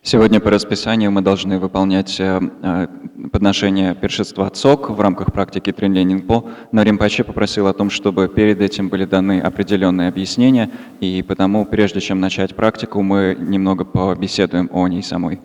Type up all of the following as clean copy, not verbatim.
Сегодня по расписанию мы должны выполнять подношение пиршества цок в рамках практики Тринлей Ньингпо, но Ринпоче попросил о том, чтобы перед этим были даны определенные объяснения, и потому, прежде чем начать практику, мы немного побеседуем о ней самой.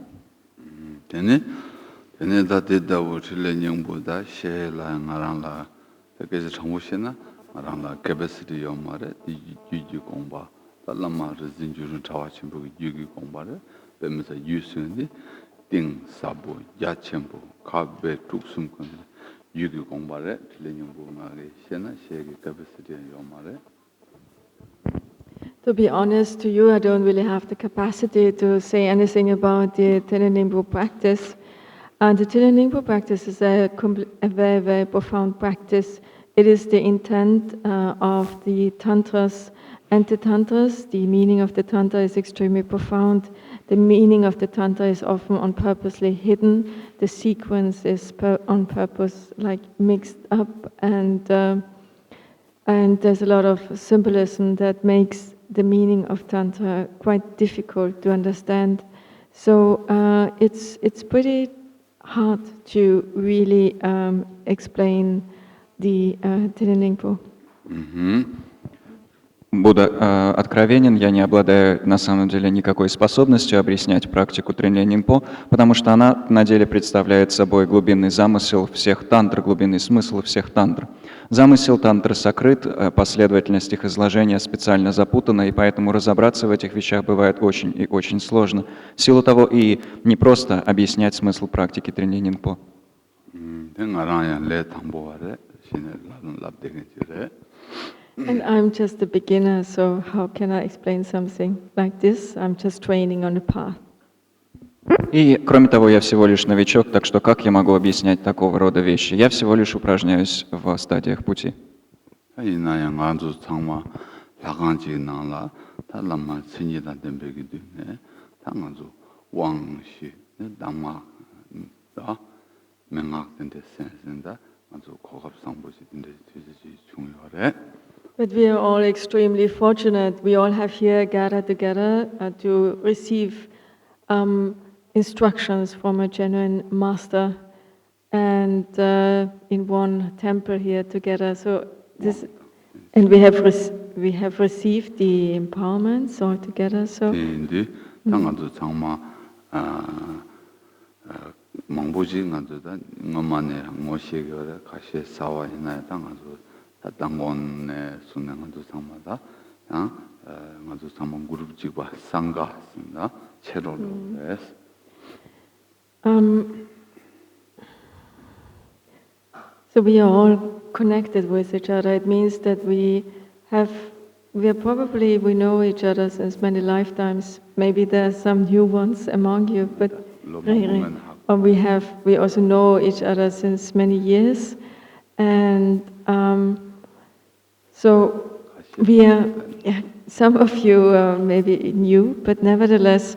To be honest to you, I don't really have the capacity to say anything about the Nьингпо practice. And the Nьингпо practice is a very, very profound practice. It is the intent of the tantras. And the tantras, the meaning of the tantra is extremely profound. The meaning of the tantra is often on purposely hidden. The sequence is on purpose like mixed up, and there's a lot of symbolism that makes the meaning of tantra quite difficult to understand. So it's pretty hard to really explain the Nьингпо. Буду откровенен, я не обладаю на самом деле никакой способностью объяснять практику Тринлей Ньингпо, потому что она на деле представляет собой глубинный замысел всех тантр, глубинный смысл всех тантр. Замысел тантры сокрыт, последовательность их изложения специально запутана, и поэтому разобраться в этих вещах бывает очень и очень сложно. В силу того и не просто объяснять смысл практики Тринлей Ньингпо. And I'm just a beginner, so how can I explain something like this? I'm just training on the path. И, кроме того, я всего лишь новичок, так что как я могу объяснять такого рода вещи? Я всего лишь упражняюсь в стадиях пути. But we are all extremely fortunate. We all have here gathered together to receive instructions from a genuine master, and in one temple here together. So this, and we have received the empowerments all together. So. So we are all connected with each other. It means that we know each other since many lifetimes. Maybe there are some new ones among you, but we also know each other since many years, and so we are. Some of you are maybe new, but nevertheless,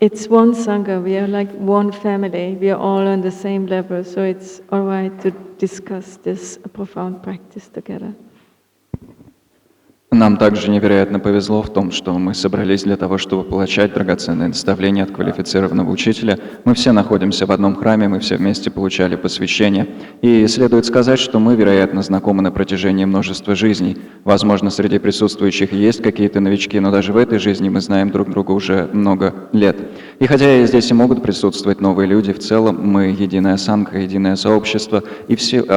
it's one sangha. We are like one family. We are all on the same level, so it's all right to discuss this profound practice together. Нам также невероятно повезло в том, что мы собрались для того, чтобы получать драгоценные наставления от квалифицированного учителя. Мы все находимся в одном храме, мы все вместе получали посвящение. И следует сказать, что мы, вероятно, знакомы на протяжении множества жизней. Возможно, среди присутствующих есть какие-то новички, но даже в этой жизни мы знаем друг друга уже много лет. И хотя здесь и могут присутствовать новые люди, в целом мы единая сангха, единое сообщество, и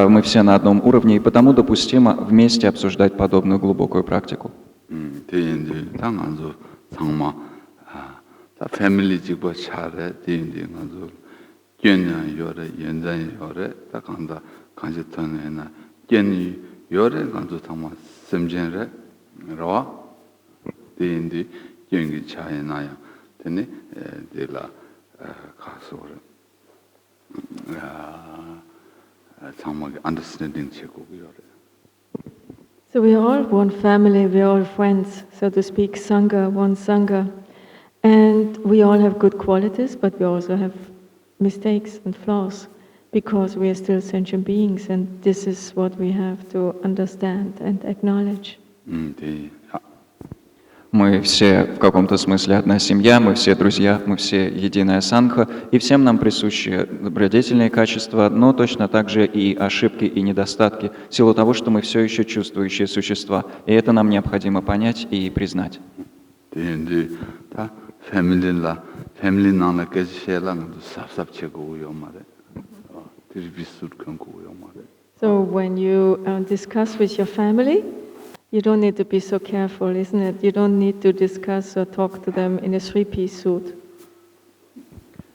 мы все на одном уровне, и потому допустимо вместе обсуждать подобную глубокую практику. So we are all one family, we are all friends, so to speak, sangha, one sangha. And we all have good qualities, but we also have mistakes and flaws, because we are still sentient beings, and this is what we have to understand and acknowledge. Мы все в каком-то смысле одна семья, мы все друзья, мы все единая сангха, и всем нам присущи добродетельные качества, но точно так же и ошибки и недостатки, в силу того, что мы все еще чувствующие существа, и это нам необходимо понять и признать. So when you discuss with your family, you don't need to be so careful, isn't it? You don't need to discuss or talk to them in a three-piece suit.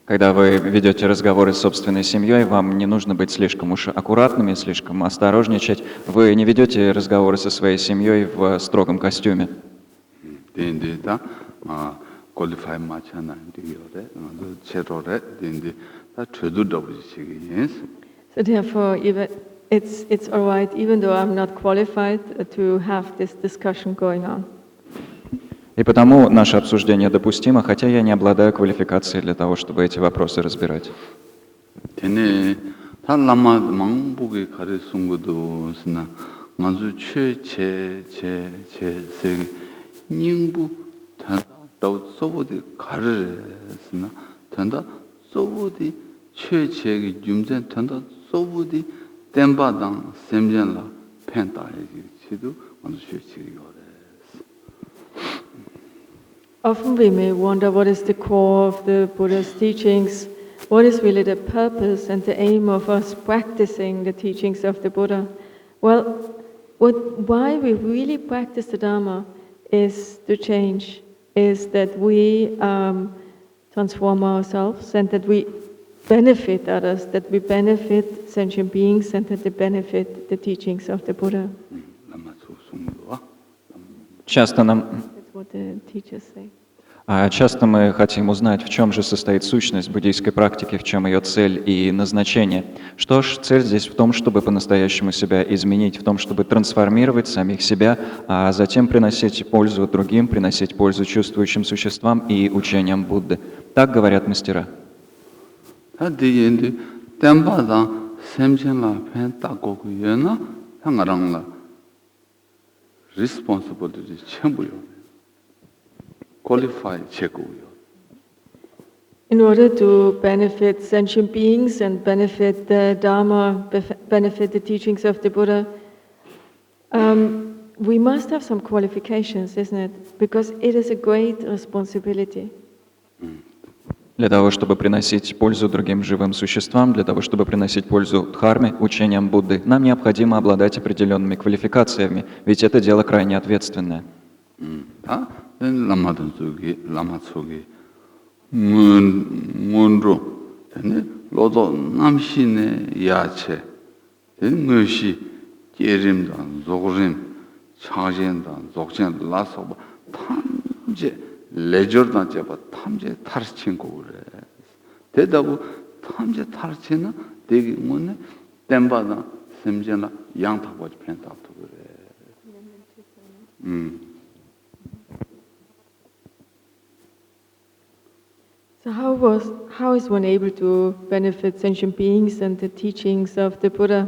Когда вы ведете разговоры с собственной семьей, вам не нужно быть слишком уж аккуратными, слишком осторожничать. Вы не ведете разговоры со своей семьей в строгом костюме. So therefore, even it's all right, even though I'm not qualified to have this discussion going on. И потому наше обсуждение допустимо, хотя я не обладаю квалификацией для того, чтобы эти вопросы разбирать. Often we may wonder what is the core of the Buddha's teachings, what is really the purpose and the aim of us practicing the teachings of the Buddha. Well, why we really practice the Dharma is to change, is that we transform ourselves and that we benefit others, that we benefit sentient beings and that they benefit the teachings of the Buddha. Часто What the teachers say. Часто мы хотим узнать, в чем же состоит сущность буддийской практики, в чем ее цель и назначение. Что ж, цель здесь в том, чтобы по-настоящему себя изменить, в том, чтобы трансформировать самих себя, а затем приносить пользу другим, приносить пользу чувствующим существам и учениям Будды. Так говорят мастера. In order to benefit sentient beings and benefit the Dharma, benefit the teachings of the Buddha, we must have some qualifications, isn't it? Because it is a great responsibility. Для того, чтобы приносить пользу другим живым существам, для того, чтобы приносить пользу дхарме, учениям Будды, нам необходимо обладать определенными квалификациями, ведь это дело крайне ответственное. So how is one able to benefit sentient beings and the teachings of the Buddha?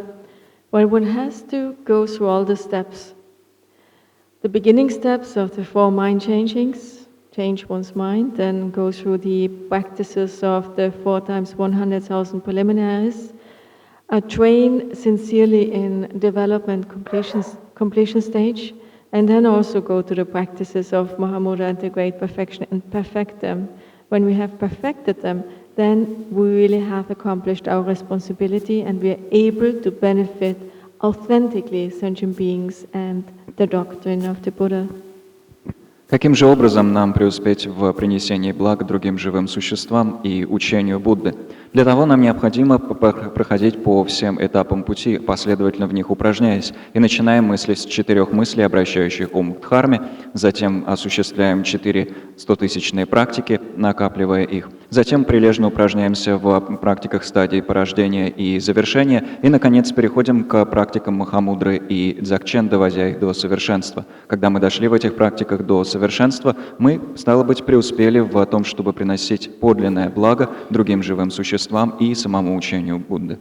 Well, one has to go through all the steps. The beginning steps of the 4 mind changings, change one's mind, then go through the practices of the 4 times 100,000 preliminaries, train sincerely in development completion stage, and then also go to the practices of Mahamudra and the Great Perfection and perfect them. When we have perfected them, then we really have accomplished our responsibility and we are able to benefit authentically sentient beings and the doctrine of the Buddha. Каким же образом нам преуспеть в принесении благ другим живым существам и учению Будды? Для того нам необходимо проходить по всем этапам пути, последовательно в них упражняясь. И начинаем мысли с 4 мыслей, обращающих ум к дхарме, затем осуществляем 4 100-тысячные практики, накапливая их. Затем прилежно упражняемся в практиках стадий порождения и завершения. И, наконец, переходим к практикам Махамудры и Дзогчен, доводя их до совершенства. Когда мы дошли в этих практиках до совершенства, мы, стало быть, преуспели в том, чтобы приносить подлинное благо другим живым существам и самому учению Будды.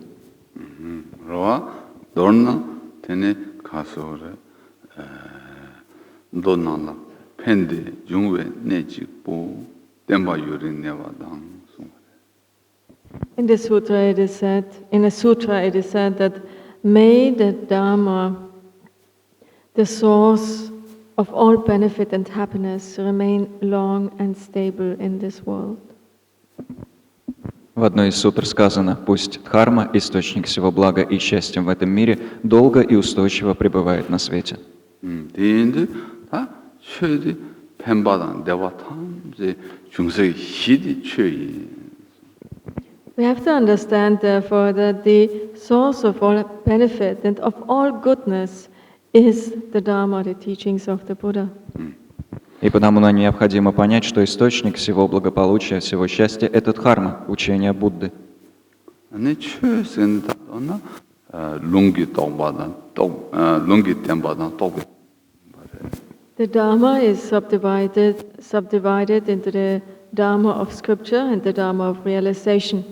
팬데 중외 내직보 땜바 요린 내와당. In the sutra it is said, that may the Dharma, the source of all benefit and happiness, remain long and stable in this world. В одной из сутр сказано: «Пусть дхарма, источник всего блага и счастья в этом мире, долго и устойчиво пребывает на свете». 대인들 다 최대 팬바당 내와탕 이제 중세 희디 최이. We have to understand, therefore, that the source of all benefit and of all goodness is the Dharma, the teachings of the Buddha. И потому нам необходимо понять, что источник всего благополучия, всего счастья — это дхарма, учение Будды. 아니 최선다나 룽기 똑바다 똑 룽기 땜바다 똑. The Dharma is subdivided into the Dharma of scripture and the Dharma of realization.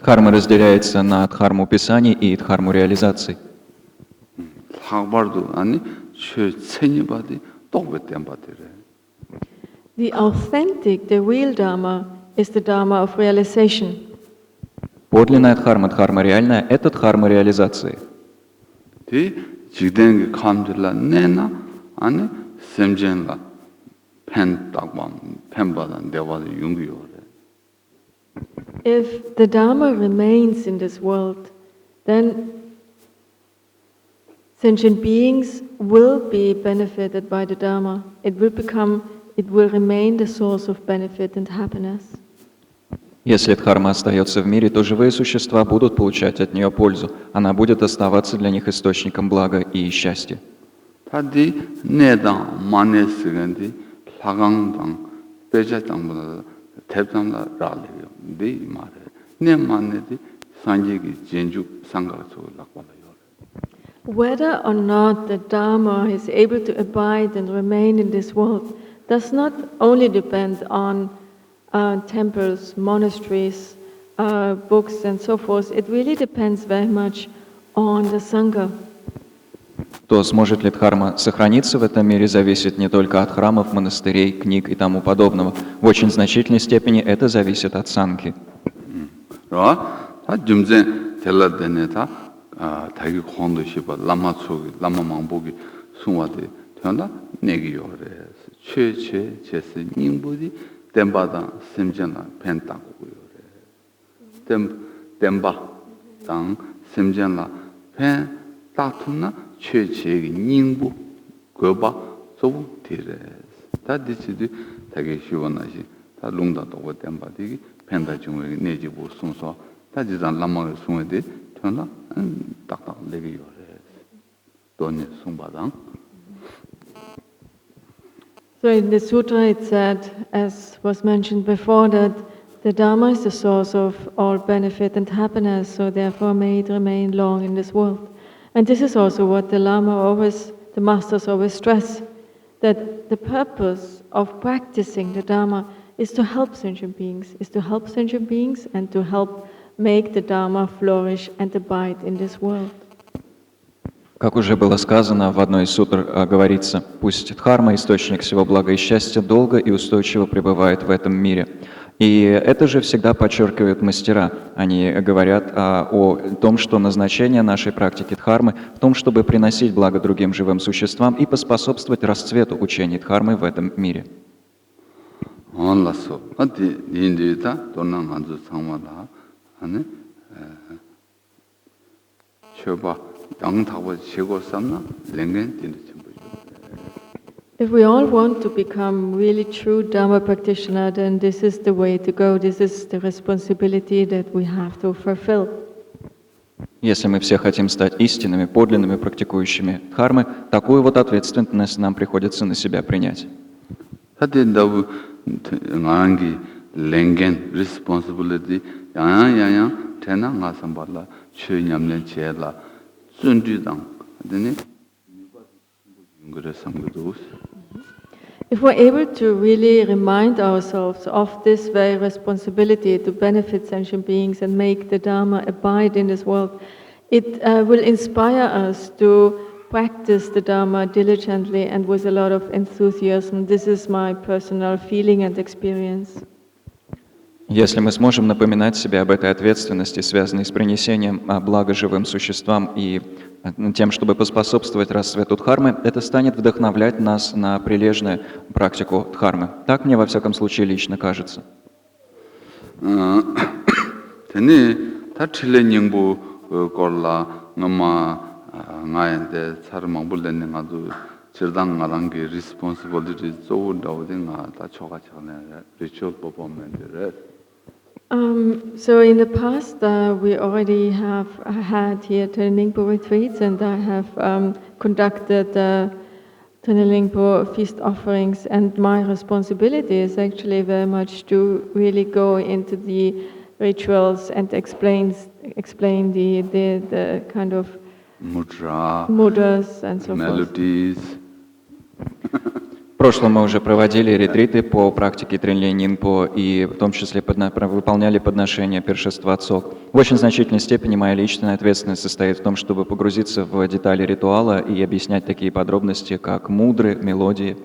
Дхарма разделяется на дхарму писаний и дхарму реализаций. 학발도 아니 최선이바디 똑베 땜바디래. The authentic, the real Dharma is the Dharma of realization. Подлинная дхарма, дхарма реальная — это дхарма реализации. 디 지den게 감들라 내나 아니 샘젠라 팬 딱밤 팬바다 내와도 용기요래. If the Dharma remains in this world, then sentient beings will be benefited by the Dharma. It will remain the source of benefit and happiness. Если дхарма остается в мире, то живые существа будут получать от нее пользу. Она будет оставаться для них источником блага и счастья. 다디 내당 마네스간디 사강당 배자당보다 대담다 라리요. 네 말에 내 만네디 산지기 전주 상가서 낙발해요. Whether or not the Dharma is able to abide and remain in this world does not only depend on temples, monasteries, books and so forth. It really depends very much on the Sangha. То, сможет ли дхарма сохраниться в этом мире, зависит не только от храмов, монастырей, книг и тому подобного. В очень значительной степени это зависит от санги. 다기 혼도 싶어 라마 속에 라마 망보기 숭화돼 된다 내기요래 최최 제스 닝보디 덴바다 심전나 펜타고요래 덴바 당 심전나 펜 따투나 최최기 닝보 거바 소부 디레 다디치디 다기 시원하시 다 롱다도 덴바디 펜다 중에 내지부 순서 다지단 라마를 숭화돼 된다 딱딱 내게 요래 돈이 숭바당. So in the sutra it said, as was mentioned before, that the Dharma is the source of all benefit and happiness, so therefore may it remain long in this world. And this is also what the masters always stress, that the purpose of practicing the Dharma is to help sentient beings, and to help make the Dharma flourish and abide in this world. Как уже было сказано, в одной из сутр говорится: «Пусть дхарма, источник всего блага и счастья, долго и устойчиво пребывает в этом мире». И это же всегда подчеркивают мастера. Они говорят о том, что назначение нашей практики дхармы в том, чтобы приносить благо другим живым существам и поспособствовать расцвету учений дхармы в этом мире. If we all want to become really true Dharma practitioner, then this is the way to go. This is the responsibility that we have to fulfill. Если мы все хотим стать истинными, подлинными практикующими дхармы, такую вот ответственность нам приходится на себя принять. If we're able to really remind ourselves of this very responsibility to benefit sentient beings and make the Dharma abide in this world, it will inspire us to practice the Dharma diligently and with a lot of enthusiasm. This is my personal feeling and experience. Если мы сможем напоминать себе об этой ответственности, связанной с принесением блага живым существам и тем, чтобы поспособствовать расцвету дхармы, это станет вдохновлять нас на прилежную практику дхармы. Так мне, во всяком случае, лично кажется. So in the past, we already have had here Training retreats, and I have conducted Training feast offerings, and my responsibility is actually very much to really go into the rituals and explain the kind of mudras and so melodies. В прошлом мы уже проводили ретриты по практике Тринлей Ньингпо и в том числе выполняли подношения пиршества отцов. В очень значительной степени моя личная ответственность состоит в том, чтобы погрузиться в детали ритуала и объяснять такие подробности, как мудры, мелодии.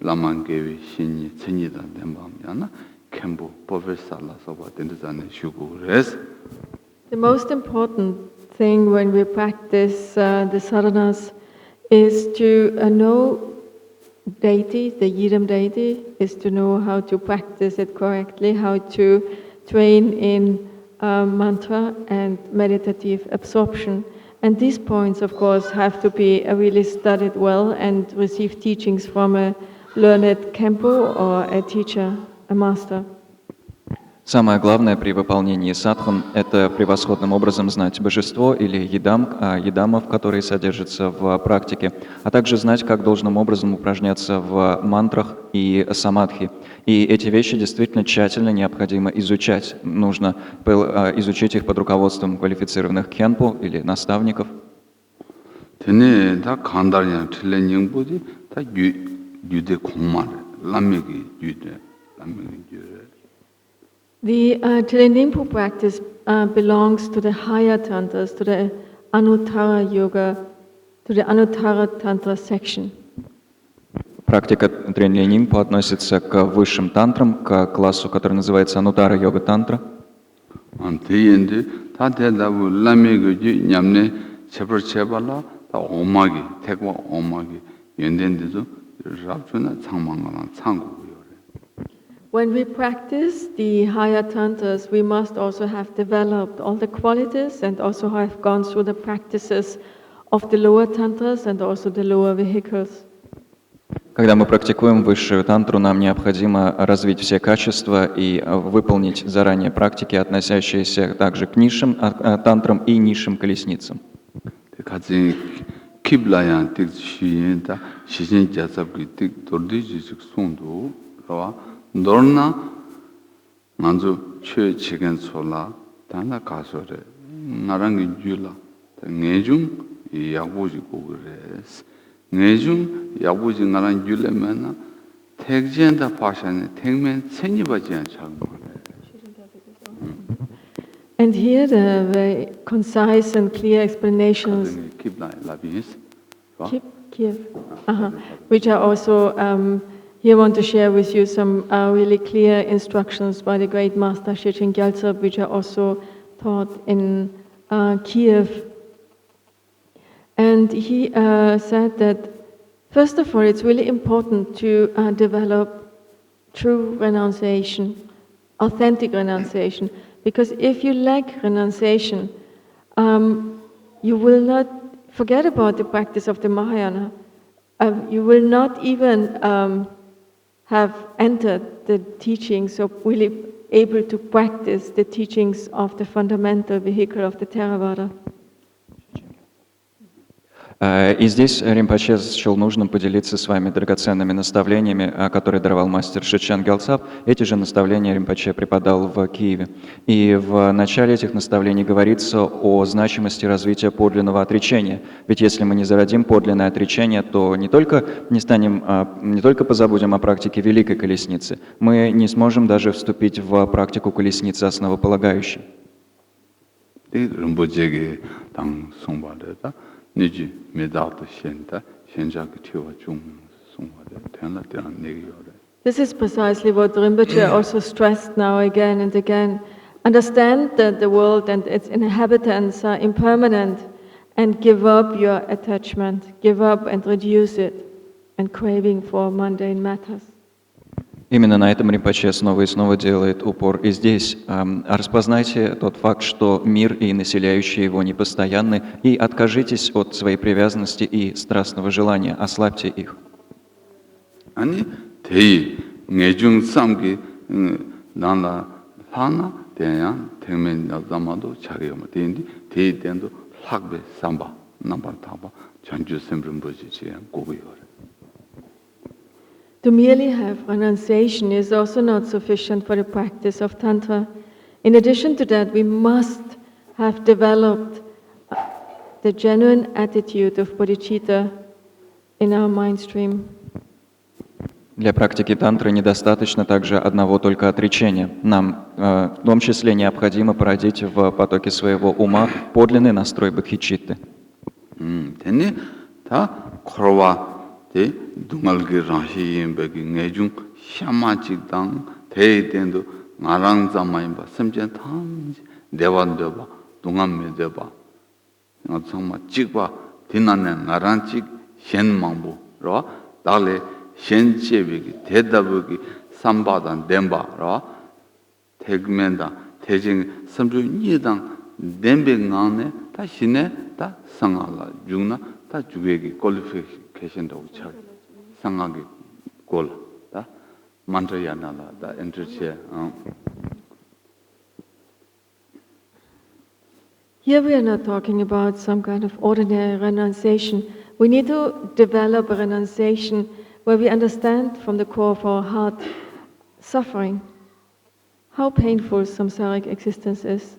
Ламан게위 신이 천이다 된밤이야나 캠부 포베살라서바 된다는 슈구레스. The most important thing when we practice the sadhanas is to know deity, the Yidam deity, is to know how to practice it correctly, how to train in mantra and meditative absorption. And these points, of course, have to be really studied well and receive teachings from a learned Kempo or a teacher, a master. Самое главное при выполнении садхан – это превосходным образом знать божество или едамов, которые содержатся в практике, а также знать, как должным образом упражняться в мантрах и самадхи. И эти вещи действительно тщательно необходимо изучать. Нужно изучить их под руководством квалифицированных кхенпо или наставников. The Nьингпо practice belongs to the higher tantras, to the Anuttara yoga, to the Anuttara tantra section. Практика Тринлей Ньингпо относится к высшим тантрам, к классу, который называется Ануттара йога тантра. When we practice the higher tantras, we must also have developed all the qualities and also have gone through the practices of the lower tantras and also the lower vehicles. Когда мы практикуем высшую тантру, нам необходимо развить все качества и выполнить заранее практики, относящиеся также к низшим тантрам и низшим колесницам. Dorna manzu chue chigen sola dana kasore narangi jula ngejung yabuji gogres ngejung yabuji naran jule mena tegjenda pashane tegmen senyibajian chagmore. And here the very concise and clear explanations which are also here I want to share with you some really clear instructions by the great master Shechen Gyaltsab, which are also taught in Kiev. And he said that, first of all, it's really important to develop true renunciation, authentic renunciation, because if you lack renunciation, you will not forget about the practice of the Mahayana. You will not even have entered the teachings of really able to practice the teachings of the fundamental vehicle of the Theravada. И здесь Ринпоче счел нужным поделиться с вами драгоценными наставлениями, которые даровал мастер Шичен Гелцап. Эти же наставления Ринпоче преподал в Киеве. И в начале этих наставлений говорится о значимости развития подлинного отречения. Ведь если мы не зародим подлинное отречение, то не только позабудем о практике Великой Колесницы, мы не сможем даже вступить в практику Колесницы основополагающей. This is precisely what Rinpoche also stressed now again and again. Understand that the world and its inhabitants are impermanent and give up your attachment, give up and reduce it, and craving for mundane matters. Именно на этом Ринпоче снова и снова делает упор и здесь. Распознайте тот факт, что мир и населяющие его непостоянны, и откажитесь от своей привязанности и страстного желания, ослабьте их. 아니 대의 내중 삼기 나나 하나 대야 대면 나자마도 자기가 되는데 대의된도 학배 삼바 남바 타바 전주 선분보지지 고고요. To merely have renunciation is also not sufficient for the practice of Tantra. In addition to that, we must have developed the genuine attitude of bodhicitta in our mind stream. Для практики тантры недостаточно также одного только отречения. Нам в том числе необходимо породить в потоке своего ума подлинный настрой бодхичитты. 되네 다 코로와 대 둥알게 라시임백이 내중 샤마직당 대의된도 나랑 자마임바 섬전 탐 대완되바 동암매되바 정말 찍바 디나네 나랑 찍 현망부로 달래 현제비기 대답이 삼바단 덴바로 대금면다 대징 섬주 니당 덴백나네 다시네 다 상하라 중나 다 주객이 퀄리피케이션도 차 상하게 골다 만저야나라 다 엔트리체 Here we are not talking about some kind of ordinary renunciation. We need to develop a renunciation where we understand from the core of our heart suffering, how painful samsaric existence is.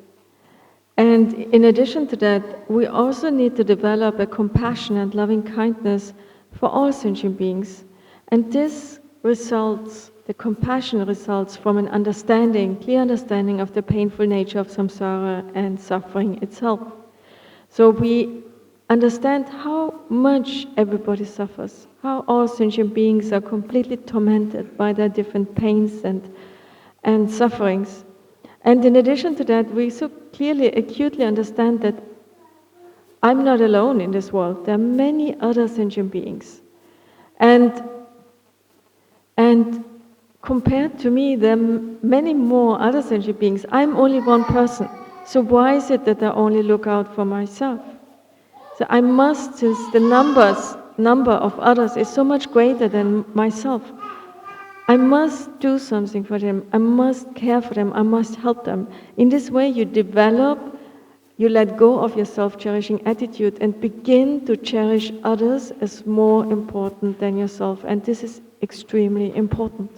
And in addition to that, we also need to develop a compassion and loving kindness for all sentient beings. And this results, the compassion results from an understanding, clear understanding of the painful nature of samsara and suffering itself. So we understand how much everybody suffers, how all sentient beings are completely tormented by their different pains and sufferings. And in addition to that, we so clearly, acutely understand that I'm not alone in this world. There are many other sentient beings. And compared to me, there are many more other sentient beings. I'm only one person. So why is it that I only look out for myself? So I must, since the number of others is so much greater than myself, I must do something for them. I must care for them. I must help them. In this way, you develop, you let go of your self-cherishing attitude and begin to cherish others as more important than yourself. And this is extremely important.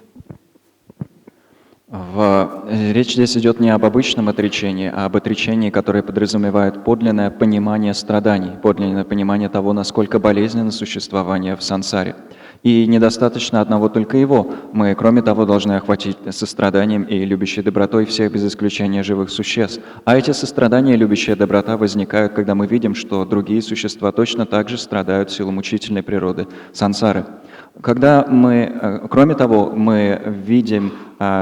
Речь здесь идет не об обычном отречении, а об отречении, которое подразумевает подлинное понимание страданий, подлинное понимание того, насколько болезненно существование в сансаре. И недостаточно одного только его. Мы, кроме того, должны охватить состраданием и любящей добротой всех без исключения живых существ. А эти сострадания и любящая доброта возникают, когда мы видим, что другие существа точно так же страдают в силу мучительной природы сансары. Когда мы, кроме того, мы видим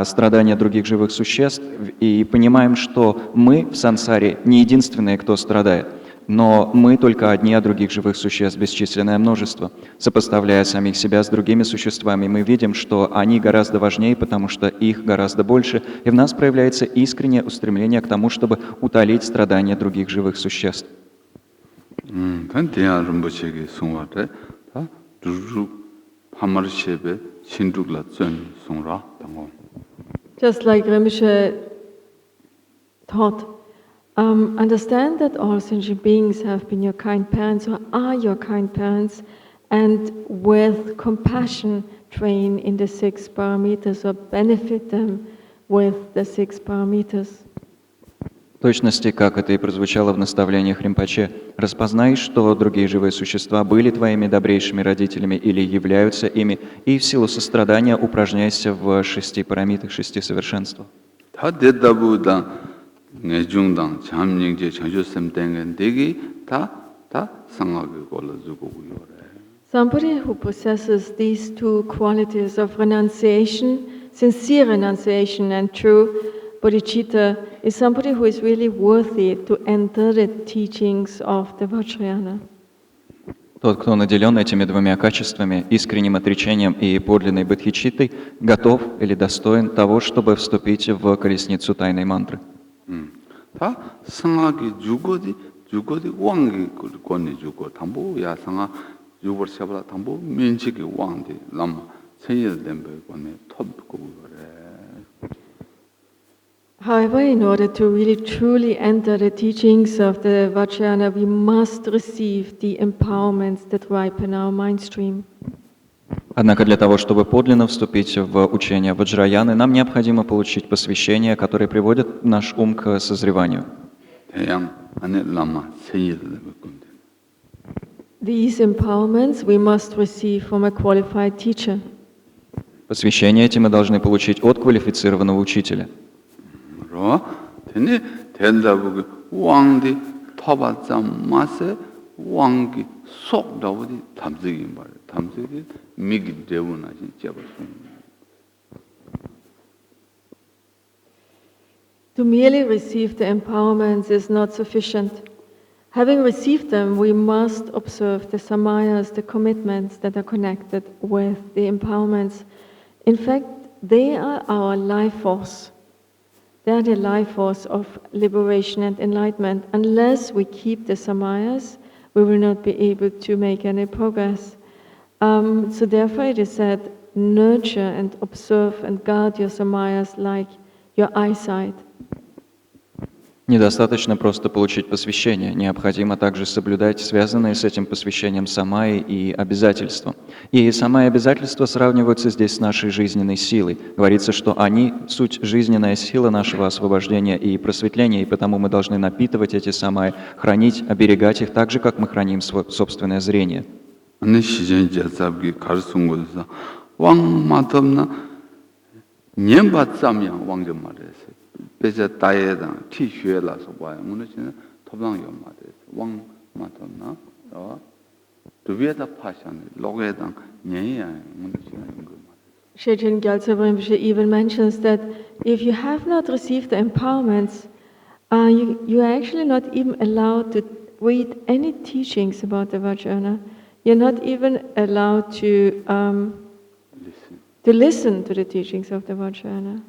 страдания других живых существ и понимаем, что мы в сансаре не единственные, кто страдает, но мы только одни, а других живых существ бесчисленное множество. Сопоставляя самих себя с другими существами, мы видим, что они гораздо важнее, потому что их гораздо больше, и в нас проявляется искреннее устремление к тому, чтобы утолить страдания других живых существ. Just like Rinpoche taught, Understand that all sentient beings have been your kind parents or are your kind parents, and with compassion train in the 6 parameters or benefit them with the 6 parameters. В точности, как это и прозвучало в наставлениях Ринпоче, распознай, что другие живые существа были твоими добрейшими родителями или являются ими, и в силу сострадания упражняйся в 6 парамитах, 6 совершенствах. 다 됐다보다 내중당 잠닝제 장주섬 땡은 되게 다 상하게 걸어주고 요래. Somebody who possesses these 2 qualities of renunciation, sincere renunciation and true bodhicitta, is somebody who is really worthy to enter the teachings of the Vajrayana. Тот, кто наделен этими 2 качествами, искренним отречением и подлинной бодхичиттой, готов или достоин того, чтобы вступить в колесницу тайной мантры. 다 상하게 주거디 왕기 권내 주고 담보 야상아 유벌 샤브라 담보 면책이 왕디 람 세일 된 권내 톱고 그래. However, in order to really truly enter the teachings of the Vajrayana, we must receive the empowerments that ripen our mind stream. Однако для того, чтобы подлинно вступить в учение Ваджраяны, нам необходимо получить посвящение, которое приводит наш ум к созреванию. These empowerments we must receive from a qualified teacher. Посвящение эти мы должны получить от квалифицированного учителя. 왕기 속 나오디 담색이 말이야. 담색이 미기 되우나 진짜 벌써. To merely receive the empowerments is not sufficient. Having received them, we must observe the samayas, the commitments that are connected with the empowerments. In fact, they are our life force. They are the life force of liberation and enlightenment. Unless we keep the samayas, we will not be able to make any progress. So therefore it is said, nurture and observe and guard your samayas like your eyesight. Недостаточно просто получить посвящение, необходимо также соблюдать связанные с этим посвящением самаи и обязательства. И самаи и обязательства сравниваются здесь с нашей жизненной силой. Говорится, что они – суть жизненная сила нашего освобождения и просветления, и потому мы должны напитывать эти самаи, хранить, оберегать их так же, как мы храним свое собственное зрение. 배제 다에다 티슈에라서 봐요. 문제는 토방 연마데 왕 마토나 두비에다 파샤네 로게다 녀야 문제는 거. Shechen Gyaltsen Rinpoche even mentions that if you have not received the empowerments, you are actually not even allowed to read any teachings about the Vajrayana. You're not even allowed to listen to the teachings of the Vajrayana.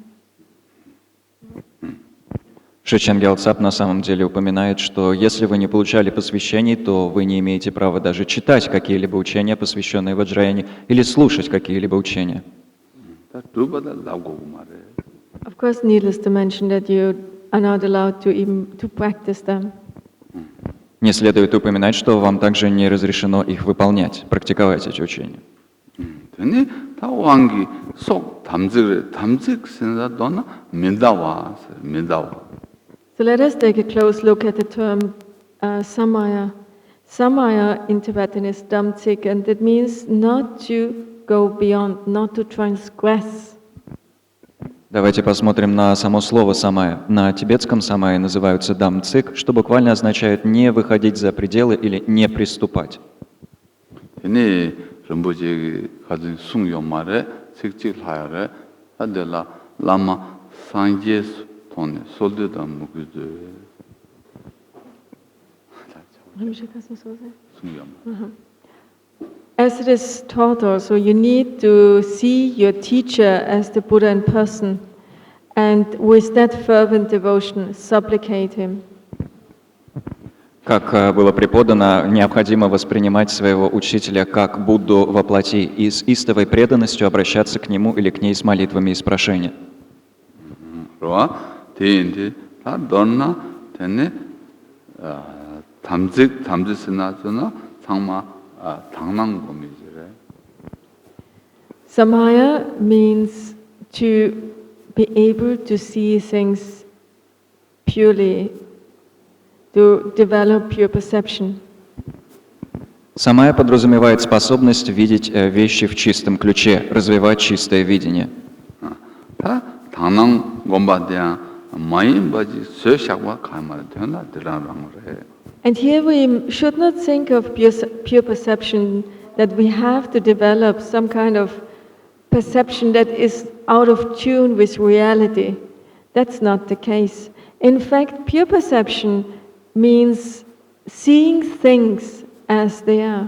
Шичен Гялцап на самом деле упоминает, что если вы не получали посвящений, то вы не имеете права даже читать какие-либо учения, посвященные Ваджраяне, или слушать какие-либо учения. Of course, needless to mention that you are not allowed to practice them. Не следует упоминать, что вам также не разрешено их выполнять, практиковать эти учения. So let us take a close look at the term samaya. Samaya in Tibetan is damtsik, and it means not to go beyond, not to transgress. Давайте посмотрим на само слово «самая». На тибетском «самая» называются дамцик, что буквально означает «не выходить за пределы» или «не приступать». rinpoche 가진 숭요 말에 직직하여래 하들라 라마 상제스 돈에 솔드다 무그드 As it is taught also, you need to see your teacher as the Buddha in person, and with that fervent devotion, supplicate him. Как было преподано, необходимо воспринимать своего учителя как Будду во плоти и с истовой преданностью обращаться к нему или к ней с молитвами и с прошением. 되네 담직스나서나 상마 당랑범이지래. Samaya means to be able to see things purely, to develop pure perception. Самая подразумевает способность видеть вещи в чистом ключе, развивать чистое видение. 다 당랑범바대야 마인바지 쇠샥과 가말 되나 들라랑을 해. And here we should not think of pure perception, that we have to develop some kind of perception that is out of tune with reality. That's not the case. In fact, pure perception means seeing things as they are.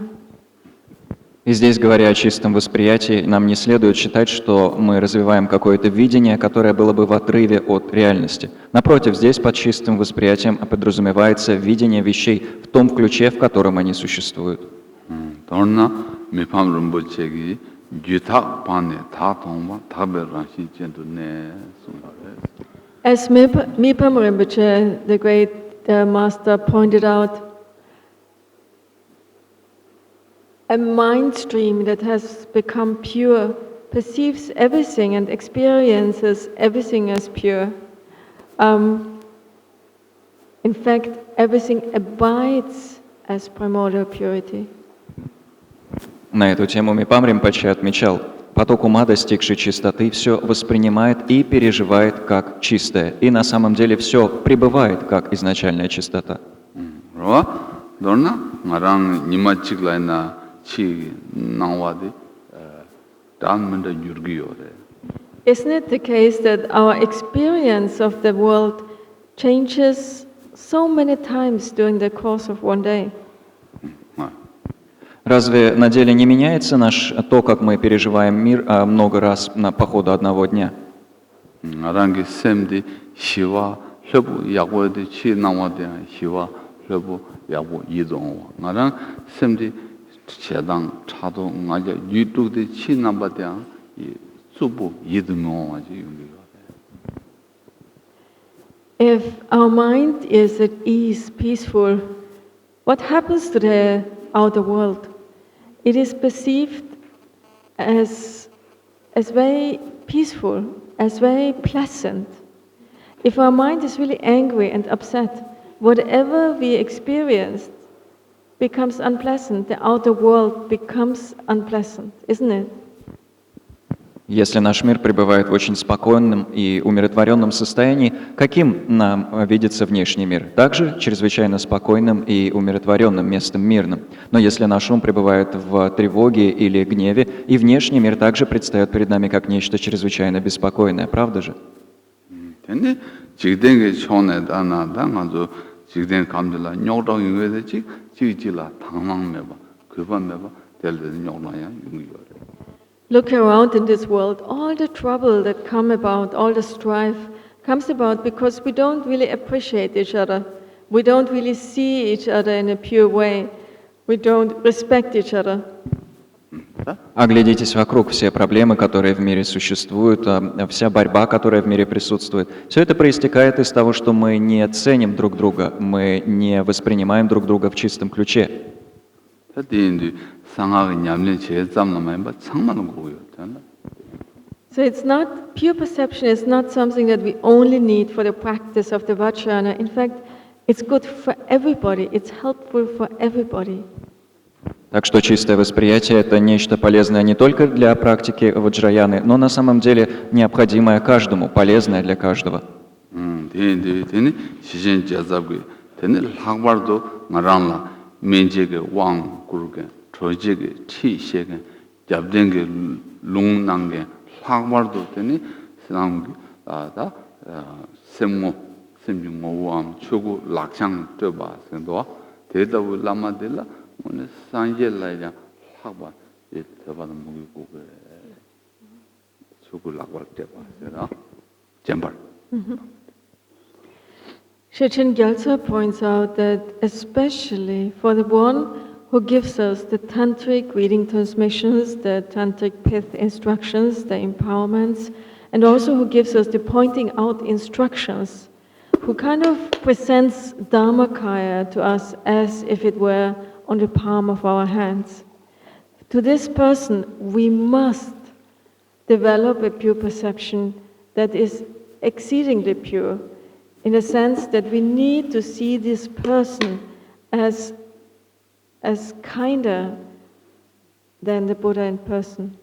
И здесь, говоря о чистом восприятии, нам не следует считать, что мы развиваем какое-то видение, которое было бы в отрыве от реальности. Напротив, здесь под чистым восприятием подразумевается видение вещей в том ключе, в котором они существуют. As Mipam Rinpoche, the great master, pointed out, a mind stream that has become pure perceives everything and experiences everything as pure. In fact, everything abides as primordial purity. На эту тему Мипам Ринпоче отмечал, поток ума, достигший чистоты, все воспринимает и переживает как чистое, и на самом деле все пребывает как изначальная чистота. Isn't it the case that our experience of the world changes so many times during the course of one day? Разве на деле не меняется то, как мы переживаем мир, много раз по ходу одного дня? If our mind is at ease, peaceful, what happens to the outer world? It is perceived as very peaceful, as very pleasant. If our mind is really angry and upset, whatever we experience becomes unpleasant. The outer world becomes unpleasant, isn't it? Если наш мир пребывает в очень спокойном и умиротворенном состоянии, каким нам видится внешний мир? Также чрезвычайно спокойным и умиротворенным местом мирным. Но если наш ум пребывает в тревоге или гневе, и внешний мир также предстает перед нами как нечто чрезвычайно беспокойное, правда же? Look around in this world, all the trouble that come about, all the strife comes about because we don't really appreciate each other. We don't really see each other in a pure way. We don't respect each other. Оглядитесь вокруг, все проблемы, которые в мире существуют, вся борьба, которая в мире присутствует, все это проистекает из того, что мы не ценим друг друга, мы не воспринимаем друг друга в чистом ключе. So it's not, pure perception is not something that we only need for the practice of the Vajrayana. In fact, it's good for everybody, it's helpful for everybody. Так что чистое восприятие – это нечто полезное не только для практики ваджраяны, но на самом деле необходимое каждому, полезное для каждого. Shechen Gyaltsen points out that especially for the one who gives us the tantric reading transmissions, the tantric pith instructions, the empowerments, and also who gives us the pointing out instructions, who kind of presents Dharmakaya to us as if it were on the palm of our hands. To this person, we must develop a pure perception that is exceedingly pure, in the sense that we need to see this person as kinder than the Buddha in person.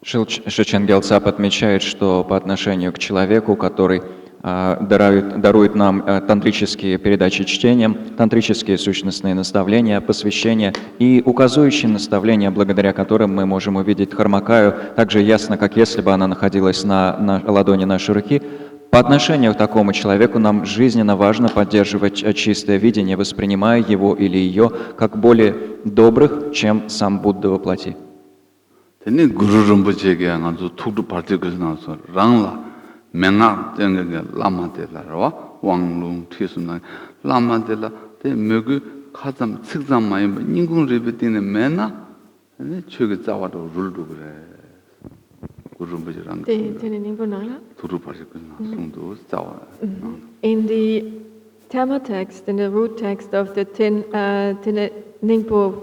Шичен Гелцап отмечает, что по отношению к человеку, который дарует нам тантрические передачи чтением, тантрические сущностные наставления, посвящения и указующие наставления, благодаря которым мы можем увидеть Дхармакаю так же ясно, как если бы она находилась на ладони нашей руки. По отношению к такому человеку нам жизненно важно поддерживать чистое видение, воспринимая его или ее как более добрых, чем сам Будда во плоти. Mena tenga lama de la ro wang lung tisuna lama de la de mögu khazam sikzam mai ningung repetin mena ne chöge zawado ruldu kre gurumbujiran In the Tamil text, in the root text of the Nьингпо,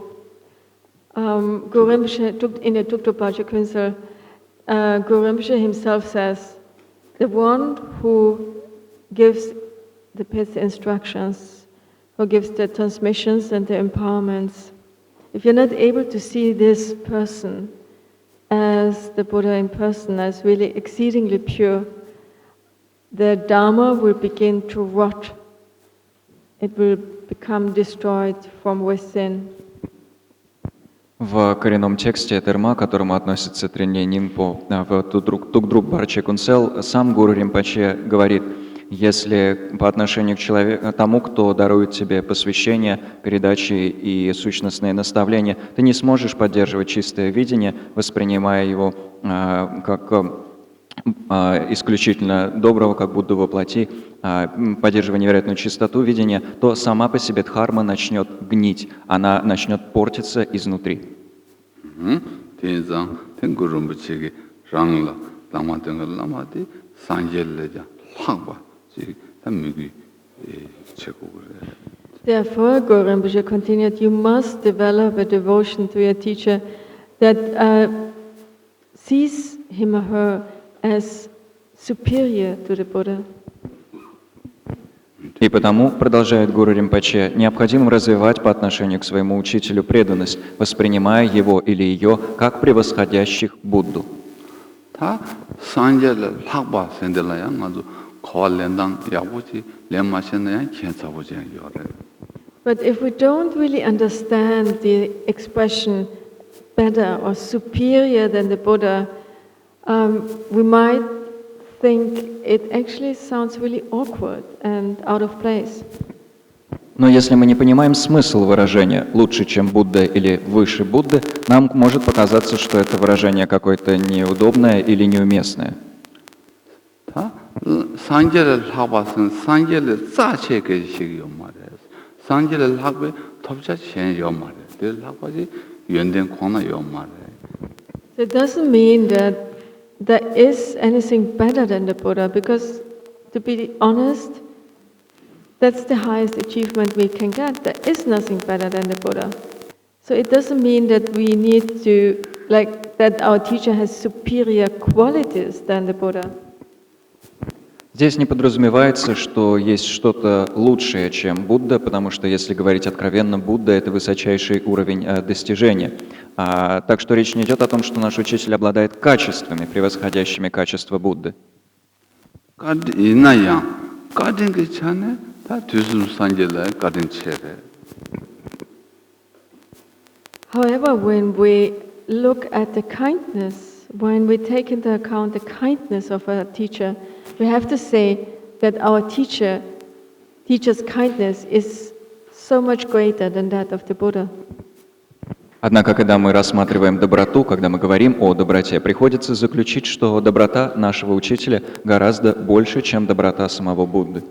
Guru Rinpoche, in the Tubtopalche Council, Guru Rinpoche himself says, the one who gives the pith instructions, who gives the transmissions and the empowerments, if you're not able to see this person as the Buddha in person, as really exceedingly pure, the Dharma will begin to rot. It will become destroyed from within. В коренном тексте Терма, к которому относится Тринлей Ньингпо, в Тук-друк Барче Кунсел, сам Гуру Ринпоче говорит, если по отношению к человеку, тому, кто дарует тебе посвящение, передачи и сущностные наставления, ты не сможешь поддерживать чистое видение, воспринимая его как исключительно доброго, как Будду во плоти, поддерживая невероятную чистоту видения, то сама по себе дхарма начнет гнить, она начнет портиться изнутри. Therefore, Guru Rinpoche continued, you must develop a devotion to your teacher that sees him or her as superior to the Buddha. И потому, продолжает Гуру Ринпоче, необходимо развивать по отношению к своему учителю преданность, воспринимая его или ее как превосходящих Будду. But if we don't really understand the expression better or superior than the Buddha, we might think it actually sounds really awkward and out of place. Но если мы не понимаем смысл выражения «лучше, чем Будда» или «выше Будды», нам может показаться, что это выражение какое-то неудобное или неуместное. It doesn't mean that there is anything better than the Buddha, because to be honest, that's the highest achievement we can get. There is nothing better than the Buddha. So it doesn't mean that we need to, that our teacher has superior qualities than the Buddha. Здесь не подразумевается, что есть что-то лучшее, чем Будда, потому что, если говорить откровенно, Будда — это высочайший уровень достижения. Так что речь не идет о том, что наш учитель обладает качествами, превосходящими качества Будды. However, when we look at the kindness, when we take into account the kindness of a teacher, we have to say that our teacher's kindness is so much greater than that of the Buddha. Однако, когда мы рассматриваем доброту, когда мы говорим о доброте, приходится заключить, что доброта нашего учителя гораздо больше, чем доброта самого Будды.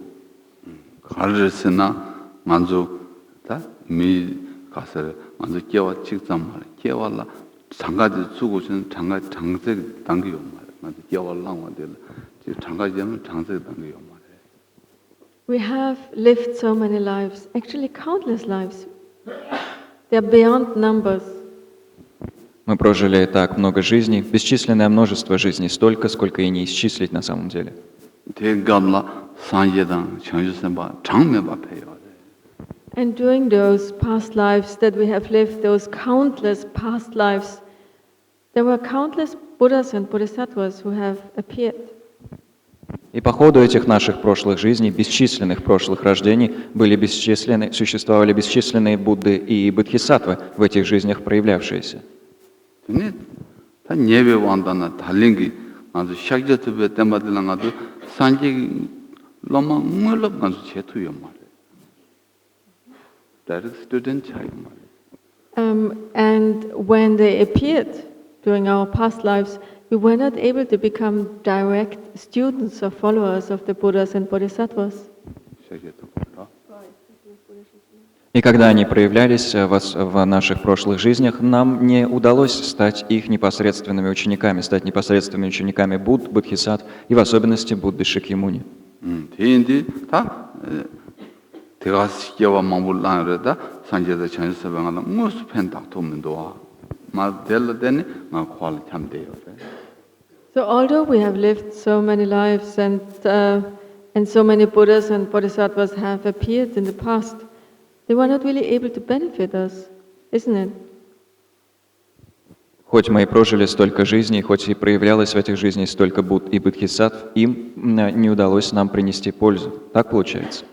We have lived so many lives, actually countless lives. They're beyond numbers. Мы прожили так много жизней, бесчисленное множество жизней, столько, сколько и не исчислить на самом деле. And during those past lives that we have lived, those countless past lives, there were countless Buddhas and Bodhisattvas who have appeared. И по ходу этих наших прошлых жизней, бесчисленных прошлых рождений, существовали бесчисленные Будды и Бодхисаттвы в этих жизнях проявлявшиеся. And when they appeared during our past lives, we were not able to become direct students or followers of the Buddhas and Bodhisattvas. И когда они проявлялись в наших прошлых жизнях, нам не удалось стать их непосредственными учениками, стать непосредственными учениками Будд, Бодхисаттв и в особенности Будды Шакьямуни. So although we have lived so many lives and so many Buddhas and Bodhisattvas have appeared in the past, they were not really able to benefit us, isn't it? Хоть мы и прожили столько жизней, хоть и проявлялось в этих жизнях столько Будд и Бодхисаттв, им не удалось нам принести пользу. Так получается?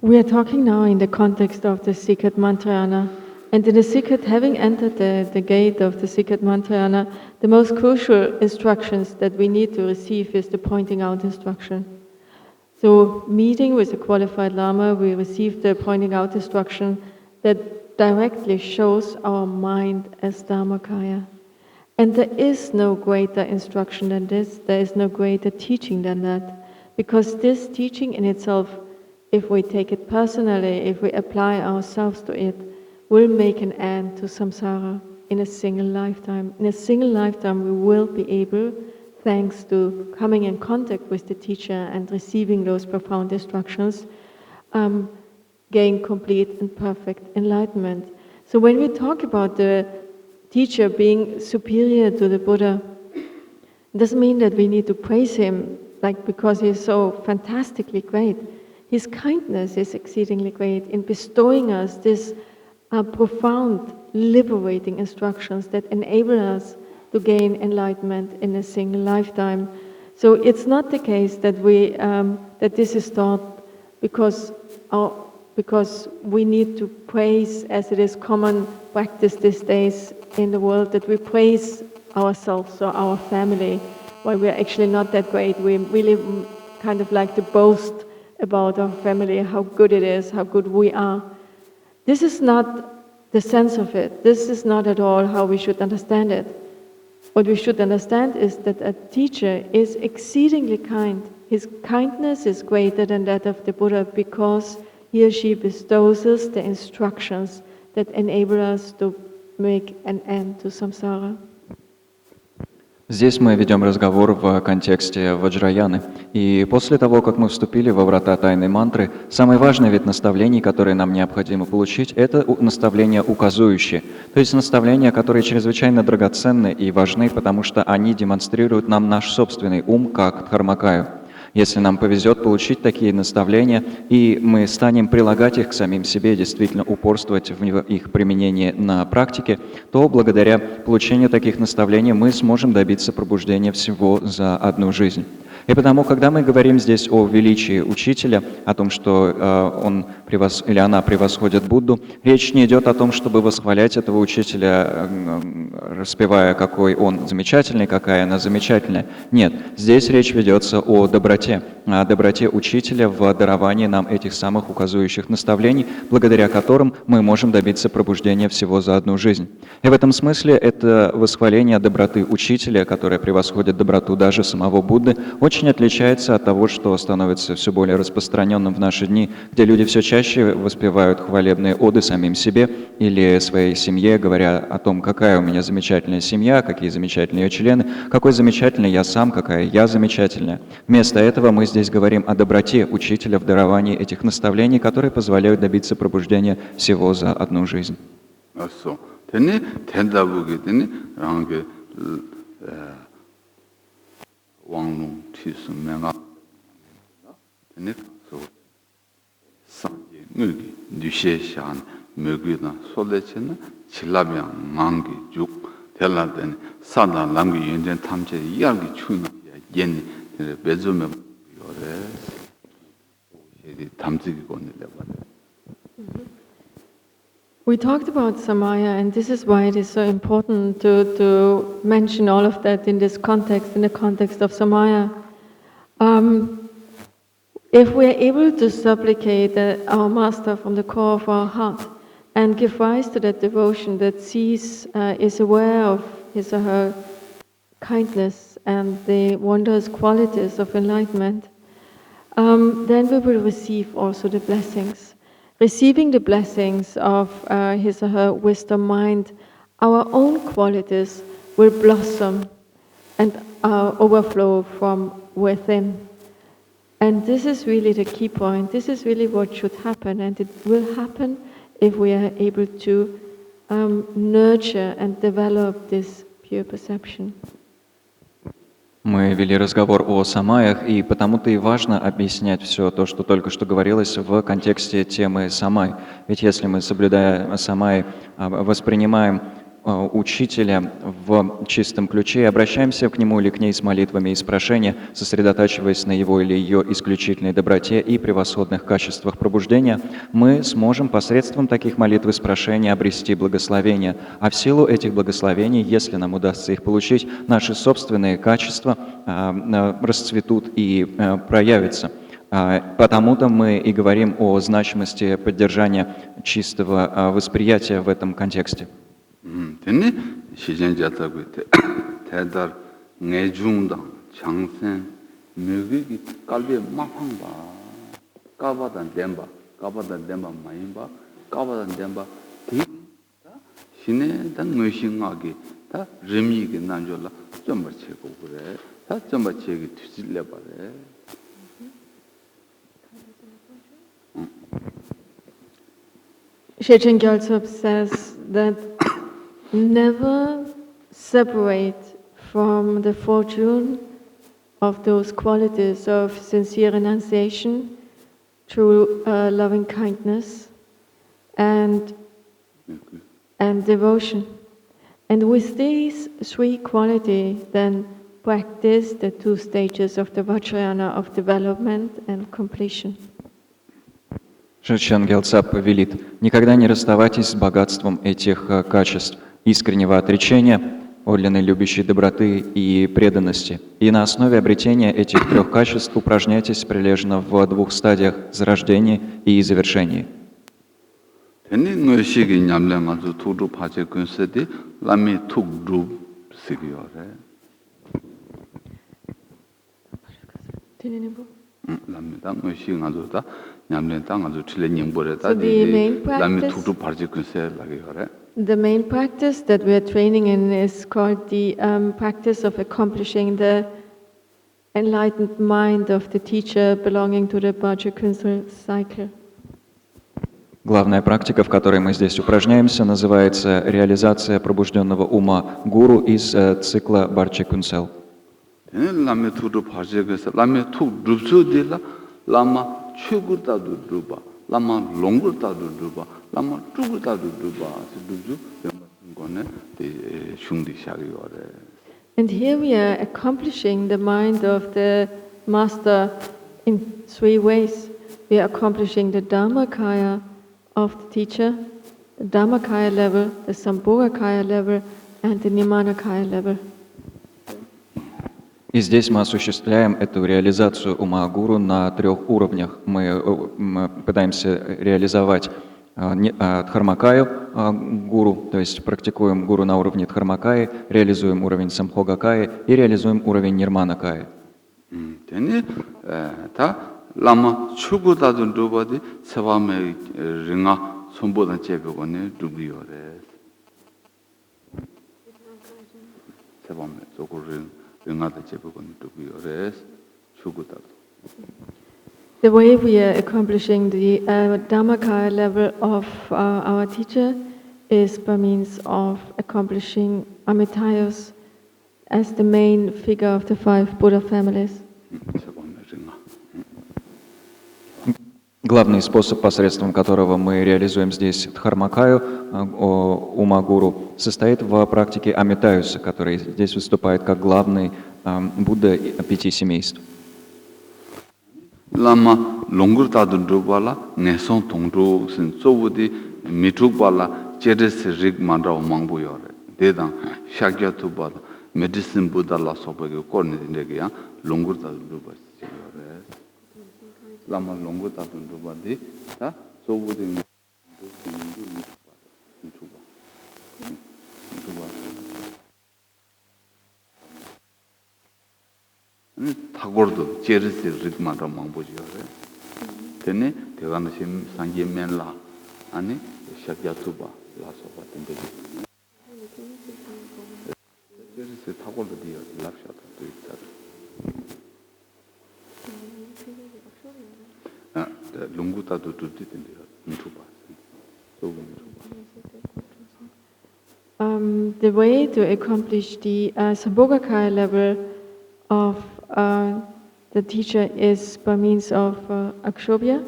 We are talking now in the context of the secret Mantrayana. And in the secret, having entered the gate of the secret Mantrayana, the most crucial instructions that we need to receive is the pointing out instruction. So, meeting with a qualified Lama, we receive the pointing out instruction that directly shows our mind as Dharmakaya. And there is no greater instruction than this, there is no greater teaching than that. Because this teaching in itself, if we take it personally, if we apply ourselves to it, will make an end to samsara in a single lifetime. In a single lifetime, we will be able, thanks to coming in contact with the teacher and receiving those profound instructions, gain complete and perfect enlightenment. So when we talk about the teacher being superior to the Buddha, it doesn't mean that we need to praise him because he is so fantastically great. His kindness is exceedingly great in bestowing us this profound, liberating instructions that enable us to gain enlightenment in a single lifetime. So it's not the case that that this is taught because we need to praise, as it is common practice these days in the world, that we praise ourselves or our family, while we are actually not that great. We really kind of like to boast about our family, how good it is, how good we are. This is not the sense of it. This is not at all how we should understand it. What we should understand is that a teacher is exceedingly kind. His kindness is greater than that of the Buddha because he or she bestows us the instructions that enable us to make an end to samsara. Здесь мы ведем разговор в контексте ваджраяны. И после того, как мы вступили во врата тайной мантры, самый важный вид наставлений, которые нам необходимо получить, это наставления указующие. То есть наставления, которые чрезвычайно драгоценны и важны, потому что они демонстрируют нам наш собственный ум как дхармакаю. Если нам повезет получить такие наставления, и мы станем прилагать их к самим себе, действительно упорствовать в их применении на практике, то благодаря получению таких наставлений мы сможем добиться пробуждения всего за одну жизнь. И потому, когда мы говорим здесь о величии учителя, о том, что он или она превосходит Будду, речь не идет о том, чтобы восхвалять этого учителя, распевая, какой он замечательный, какая она замечательная. Нет, здесь речь ведется о доброте учителя в даровании нам этих самых указующих наставлений, благодаря которым мы можем добиться пробуждения всего за одну жизнь. И в этом смысле это восхваление доброты учителя, которое превосходит доброту даже самого Будды, очень отличается от того, что становится все более распространенным в наши дни, где люди все чаще воспевают хвалебные оды самим себе или своей семье, говоря о том, какая у меня замечательная семья, какие замечательные ее члены, какой замечательный я сам, какая я замечательная. Вместо этого мы здесь говорим о доброте учителя в даровании этих наставлений, которые позволяют добиться пробуждения всего за одну жизнь. 왕롱 티스메가 네 상제 뇌기 뉴셰샤한 메귀나 솔레체나 질라병 망기 죽 델라된 사나 람기 연전 탐제 이야기 추나 옌 베즈메 요레 이디 탐지기 건네려 봐. We talked about Samaya, and this is why it is so important to mention all of that in this context, in the context of Samaya. If we are able to supplicate our Master from the core of our heart and give rise to that devotion that sees, is aware of his or her kindness and the wondrous qualities of enlightenment, then we will receive also the blessings. Receiving the blessings of his or her wisdom mind, our own qualities will blossom and overflow from within. And this is really the key point. This is really what should happen, and it will happen if we are able to nurture and develop this pure perception. Мы вели разговор о самаях, и потому-то и важно объяснять все то, что только что говорилось в контексте темы самай. Ведь если мы, соблюдая самай, воспринимаем учителя в чистом ключе и обращаемся к нему или к ней с молитвами и с прошением, сосредотачиваясь на его или ее исключительной доброте и превосходных качествах пробуждения, мы сможем посредством таких молитв и с прошения обрести благословение. А в силу этих благословений, если нам удастся их получить, наши собственные качества расцветут и проявятся. Потому-то мы и говорим о значимости поддержания чистого восприятия в этом контексте. 되네 시전자다고 대달 내중당 장생 매기기 깔비에 막한바 까바단 덴바 마인바 까바단 덴바 신의 단 의심하기 다 의미가 난줄라 좀 버치고 그래 다좀 버치기 뒤질래 봐래 Shechen Gyaltsab says that never separate from the fortune of those qualities of sincere renunciation, true loving kindness, and devotion. And with these three qualities, then practice the two stages of the Vajrayana of development and completion. Шичен Гелцап повелит: никогда не расставайтесь с богатством этих качеств искреннего отречения, подлинной любящей доброты и преданности. И на основе обретения этих трех качеств упражняйтесь прилежно в двух стадиях – зарождении и завершении. So the main practice The main practice that we are training in is called the practice of accomplishing the enlightened mind of the teacher belonging to the Bhaja cycle. Главная практика, в которой мы здесь упражняемся, называется «Реализация пробужденного ума гуру» из цикла Барчи Кунсел. And here we are accomplishing the mind of the master in three ways. We are accomplishing the Dharmakaya of the teacher, the Dharmakaya level, the Sambhogakaya level, and the Nimanakaya level. И здесь мы осуществляем эту реализацию ума гуру на 3 уровнях. Мы пытаемся реализовать Дхармакаю гуру, то есть практикуем гуру на уровне Дхармакаи, реализуем уровень Самбхогакаи и реализуем уровень Нирманакаи. Lama chugu dadun dubadi sevame ringa sombodan chebegone dubiyore. Sevame zogur ringa da chebegone dubiyore chugu dadu. The way we are accomplishing the Dharmakaya level of our teacher is by means of accomplishing Amitayos as the main figure of the 5 Buddha families. Главный способ, посредством которого мы реализуем здесь Дхармакаю, ума гуру, состоит в практике Амитаюса, который здесь выступает как главный Будда 5 семейств. Lama longur tadun dubala neson tongdu sin sovudi mitrubala chedes rig mandra mangbu yore. Dedan shakya tubala medicine Buddha la sobege korne dindege longur tadun dubala yore. Lama longur tadun dubadi ta sovudi mitruba. 타고르도 제르스 릭마라 망보지요. 되네 대가나심 상계면라 아니 샤갸투바 라소바 된데. 제르스 타고르도 디어 랍샤도 또 있다. 아, 롱구타도 두디된데요. 미투바. The way to accomplish the Sambhogakaya level of the teacher is by means of Akshobhya.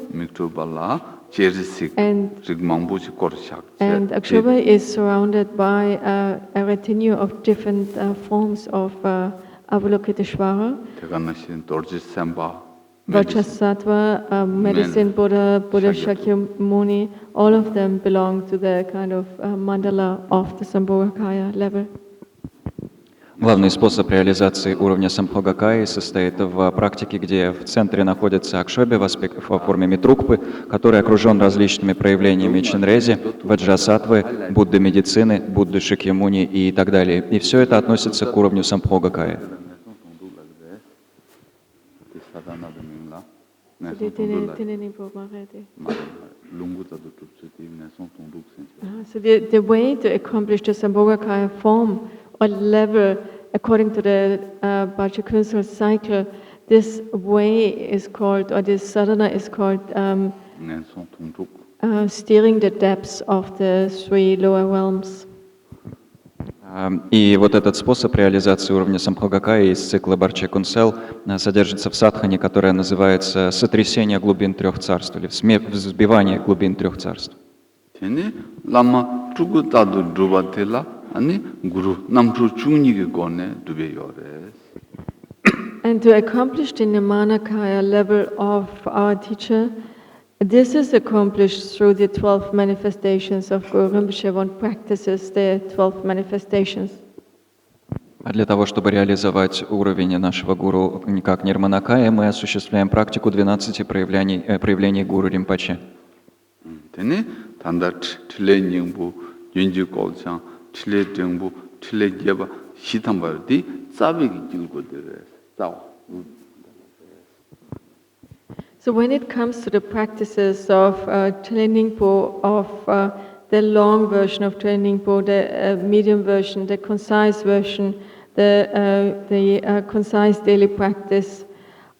And Akshobhya is surrounded by a retinue of different forms of Avalokiteshvara. Vajrasattva, medicine Buddha, Buddha Shakyamuni, all of them belong to the kind of mandala of the Sambhogakaya level. Главный способ реализации уровня Самбхогакаи состоит в практике, где в центре находится Акшоби во форме Митрукпы, который окружен различными проявлениями Чинрези, Ваджрасаттвы, Будды медицины, Будды Шакьямуни и так далее. И все это относится к уровню Самбхогакаи. So the way to accomplish the Sambhogakaya form or level according to the Bhaja cycle, this way is called, or this sadhana is called steering the depths of the 3 lower realms. И вот этот способ реализации уровня Самбхогакаи из цикла Барчи Кунсел содержится в садхане, которая называется «Сотрясение глубин 3 царств» или «Взбивание глубин 3 царств». And to accomplish the Nimanakaya level of our teacher, this is accomplished through the 12 manifestations of Guru Rinpoche. One practices the 12 manifestations. А для того, чтобы реализовать уровень нашего гуру как Нирманакая, мы осуществляем практику 12 проявлений гуру Ринпоче. So when it comes to the practices of Nьингпо, of the long version of Training Ningpo, the medium version, the concise version, the concise daily practice.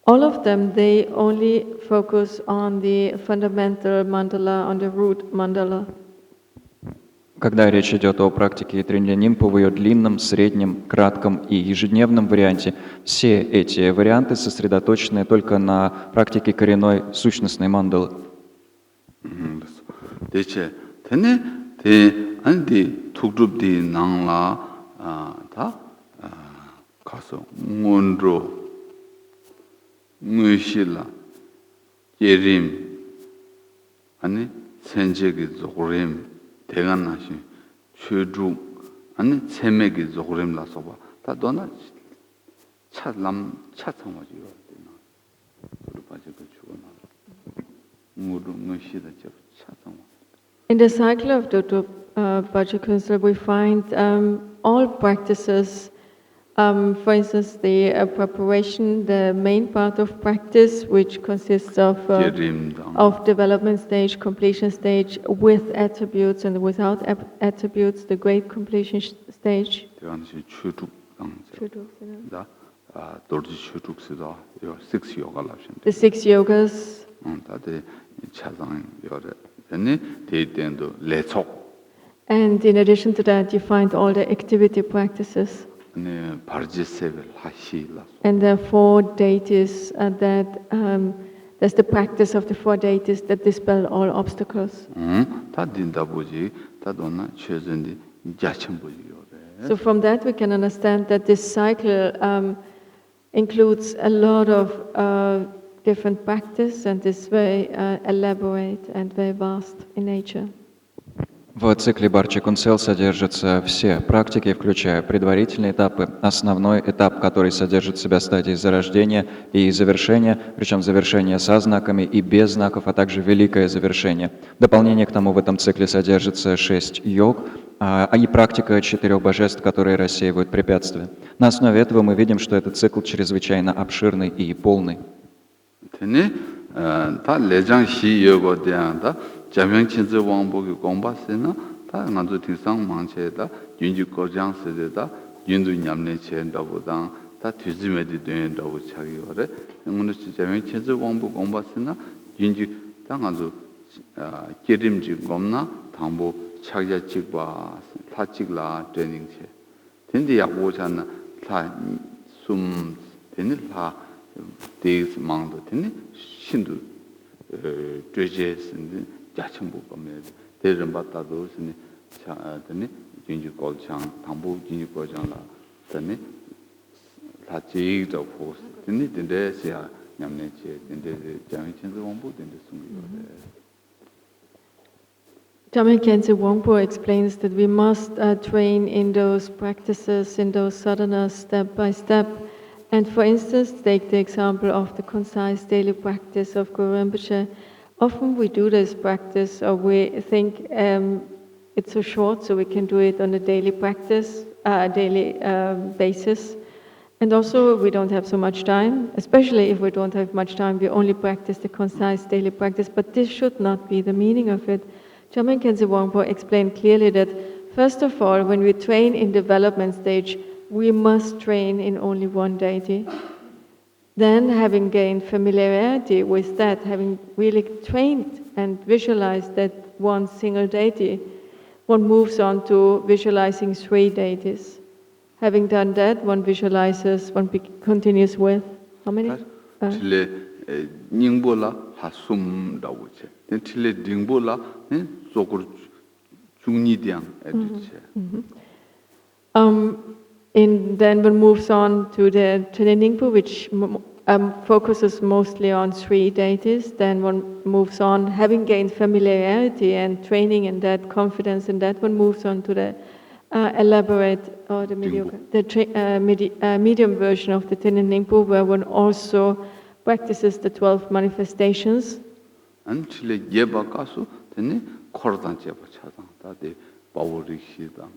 All of them, they only focus on the fundamental mandala, on the root mandala. Когда речь идет о практике Тринлей Нимпо в ее длинном, среднем, кратком и ежедневном варианте, все эти варианты сосредоточены только на практике коренной сущностной мандалы. 대체 되네 대 안디 툭줍디 낭라 다 가서 문로 무실라 예림 아니 senjegi zorim 대간나시 최주 아니 세맥이 조그림 라서봐 다 너나 차람 차창어지요 되나 우리 빠지고 죽어나 무르 무시다 저 차창. In the cycle of Dutta Bhajakunsal, we find all practices. For instance, the preparation, the main part of practice, which consists of development stage, completion stage, with attributes and without attributes, the great completion stage. The 6 yogas. And in addition to that, you find all the activity practices. And there are 4 deities that's the practice of the 4 deities that dispel all obstacles. So from that we can understand that this cycle includes a lot of different practice and is very elaborate and very vast in nature. В цикле Бхаджакунсал содержатся все практики, включая предварительные этапы, основной этап, который содержит в себя стадии зарождения и завершения, причем завершение со знаками и без знаков, а также великое завершение. В дополнение к тому в этом цикле содержится 6 йог, и практика 4 божеств, которые рассеивают препятствия. На основе этого мы видим, что этот цикл чрезвычайно обширный и полный. 자명친즈 왕복이 공부하세나 다 나도 뒤상 망체다 윤지 고장세다 윤도 냠내 체인다보다 다 뒤지메디 된다고 자기 거래 오늘 자명친즈 왕복 공부하세나 윤지 당아도 계림지 겁나 당보 차자 찍바 타찍라 트레이닝체 된디 약보잖아 다숨 되는 다 데이스 망도 되는 신도 죄제스인데 자천부 보면 대전 받다도 스니 차더니 진지 골창 당부 진지 골창라 더니 다지도 포스 드니 된데시야 냠내체 된데 장친도 공부 된데 숨이요. Jamyang Khyentse Wangpo explains that we must train in those practices, in those sadhanas, step by step. And for instance, take the example of the concise daily practice of Guru Rinpoche. Often we do this practice, or we think it's so short, so we can do it on a daily practice, daily basis. And also, we don't have so much time. Especially if we don't have much time, we only practice the concise daily practice. But this should not be the meaning of it. Jamyang Khyentse Wangpo explained clearly that, first of all, when we train in development stage, we must train in only one deity. Then, having gained familiarity with that, having really trained and visualized that one single deity, one moves on to visualizing 3 deities. Having done that, one visualizes, one continues with how many? Chile Nьингпо hasum dawoche. Then Chile Nьингпо zokur jungnidiang ediche. Then one moves on to the Nьингпо, which focuses mostly on 3 deities. Then one moves on, having gained familiarity and training in that, confidence in that, one moves on to the elaborate or the mediocre, the medium version of the Nьингпо, where one also practices the 12 manifestations. And Chile Yebakasu, then Kordan Jebachadang, that the Baurishidang.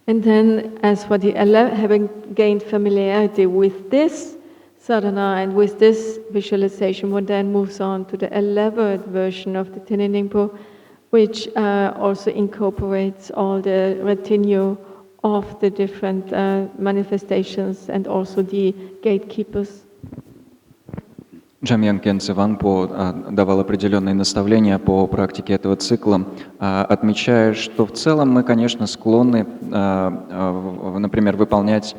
And then, as for the having gained familiarity with this sadhana and with this visualization, one then moves on to the elaborate version of the Nьингпо, which also incorporates all the retinue of the different manifestations and also the gatekeepers. Джамьян Кенце Вангпо давал определенные наставления по практике этого цикла, отмечая, что в целом мы, конечно, склонны, например, выполнять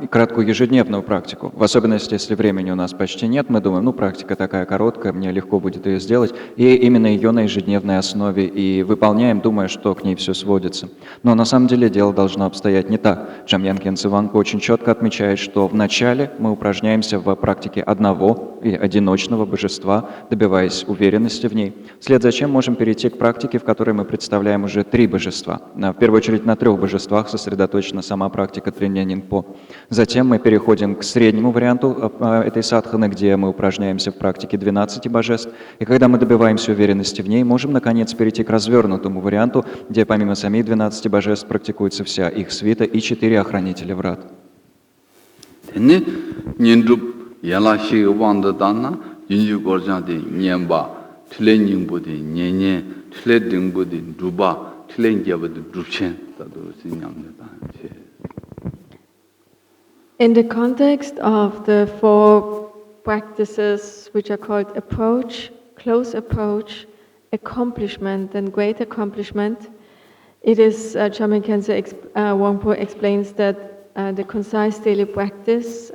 краткую ежедневную практику. В особенности, если времени у нас почти нет, мы думаем, ну, практика такая короткая, мне легко будет ее сделать. И именно ее на ежедневной основе и выполняем, думая, что к ней все сводится. Но на самом деле дело должно обстоять не так. Джамьян Кенце Вангпо очень четко отмечает, что вначале мы упражняемся в практике одного и одиночного божества, добиваясь уверенности в ней. Вслед за чем можем перейти к практике, в которой мы представляем уже 3 божества. В первую очередь на 3 божествах сосредоточена сама практика Тринлей Ньингпо. Затем мы переходим к среднему варианту этой садханы, где мы упражняемся в практике 12 божеств. И когда мы добиваемся уверенности в ней, можем, наконец, перейти к развернутому варианту, где помимо самих 12 божеств практикуется вся их свита и 4 охранителя врат. In the context of the 4 practices which are called approach, close approach, accomplishment and great accomplishment, it is, Jamyang Khyentse Wangpo explains that the concise daily practice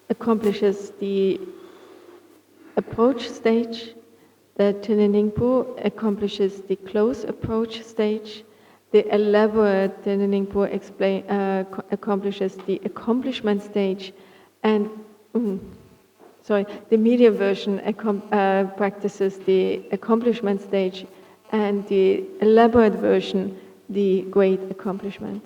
accomplishes the approach stage, that Trinley Ningpo accomplishes the close approach stage, the elaborate Trinley Ningpo accomplishes the accomplishment stage, and the medium version practices the accomplishment stage, and the elaborate version the great accomplishment.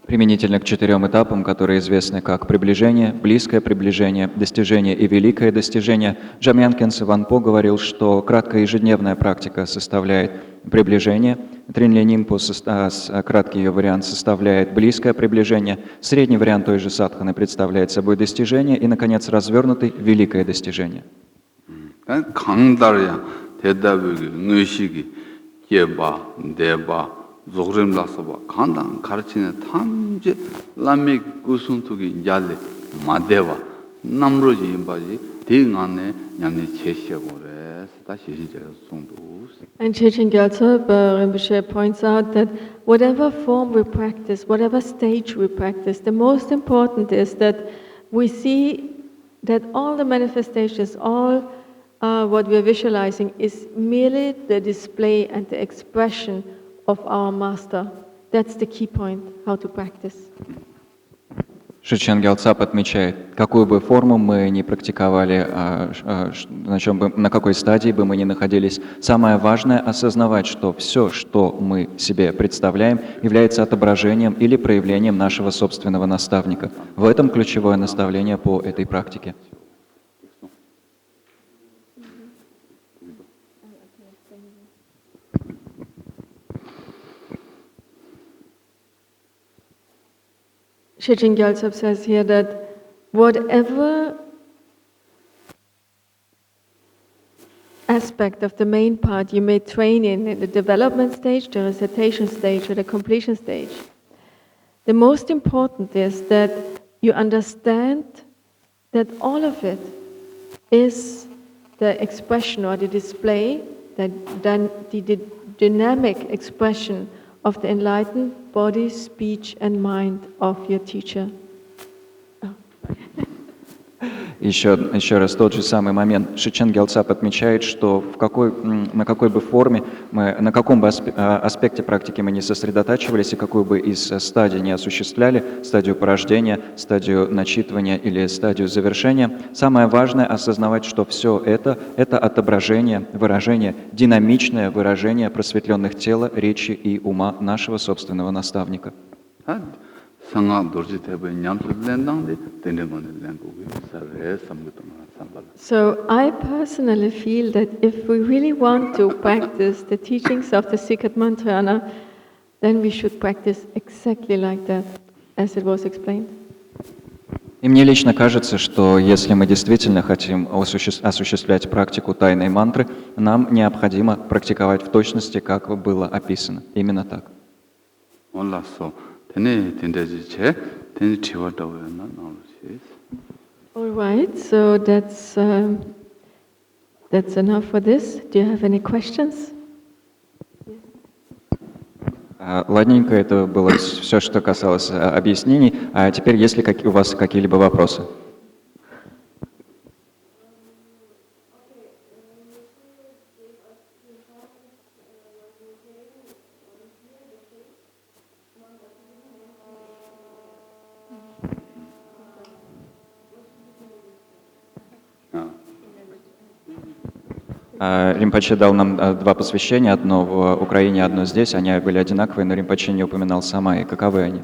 Применительно к 4 этапам, которые известны как приближение, близкое приближение, достижение и великое достижение, Джамьян Кhyentse Вангпо говорил, что краткая ежедневная практика составляет приближение, Тринлей Ньингпо, краткий ее вариант, составляет близкое приближение, средний вариант той же садханы представляет собой достижение и, наконец, развернутый великое достижение. 조그림라서봐 간단 가르치는 탐제 람미 구순투기 잘레 마데와 남로지 임바지 대응안에 냠네 제시하고래 다시 이제 송도. And Chögyam Gyaltsab Rinpoche points out that whatever form we practice, whatever stage we practice, the most important is that we see that all the manifestations, all what we are visualizing is merely the display and the expression of our master. That's the key point, how to practice. Шичен Гялцап отмечает, какую бы форму мы ни практиковали, на какой стадии бы мы ни находились, самое важное — осознавать, что все, что мы себе представляем, является отображением или проявлением нашего собственного наставника. В этом ключевое наставление по этой практике. Chögyam Gyaltsab says here that whatever aspect of the main part you may train in the development stage, the recitation stage, or the completion stage, the most important is that you understand that all of it is the expression or the display, the dynamic expression of the enlightened body, speech and mind of your teacher. Еще раз тот же самый момент. Шичен Гялцап отмечает, что на какой бы форме, на каком бы аспекте практики мы не сосредотачивались и какую бы из стадий не осуществляли, стадию порождения, стадию начитывания или стадию завершения, самое важное — осознавать, что все это отображение, выражение, динамичное выражение просветленных тела, речи и ума нашего собственного наставника. So I personally feel that if we really want to practice the teachings of the secret mantrana, then we should practice exactly like that, as it was explained. И мне лично кажется, что если мы действительно хотим осуществлять практику тайной мантры, нам необходимо практиковать в точности, как было описано. Именно так. All right, so that's enough for this. Do you have any questions? Ладненько, это было все, что касалось объяснений. А теперь, есть ли у вас какие-либо вопросы? Ринпоче дал нам два посвящения, одно в Украине, одно здесь. Они были одинаковые, но Ринпоче не упоминал самаи. Каковы они?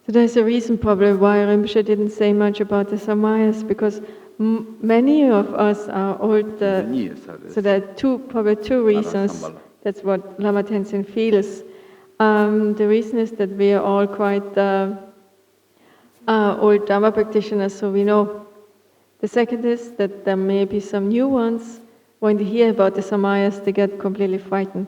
So there's a reason probably why Rinpoche didn't say much about the samayas, because many of us are old. So there are probably two reasons. That's what Lama Tenzin feels. The reason is that we are all quite old Dharma practitioners, so we know. The second is that there may be some new ones. When they hear about the samayas, they get completely frightened.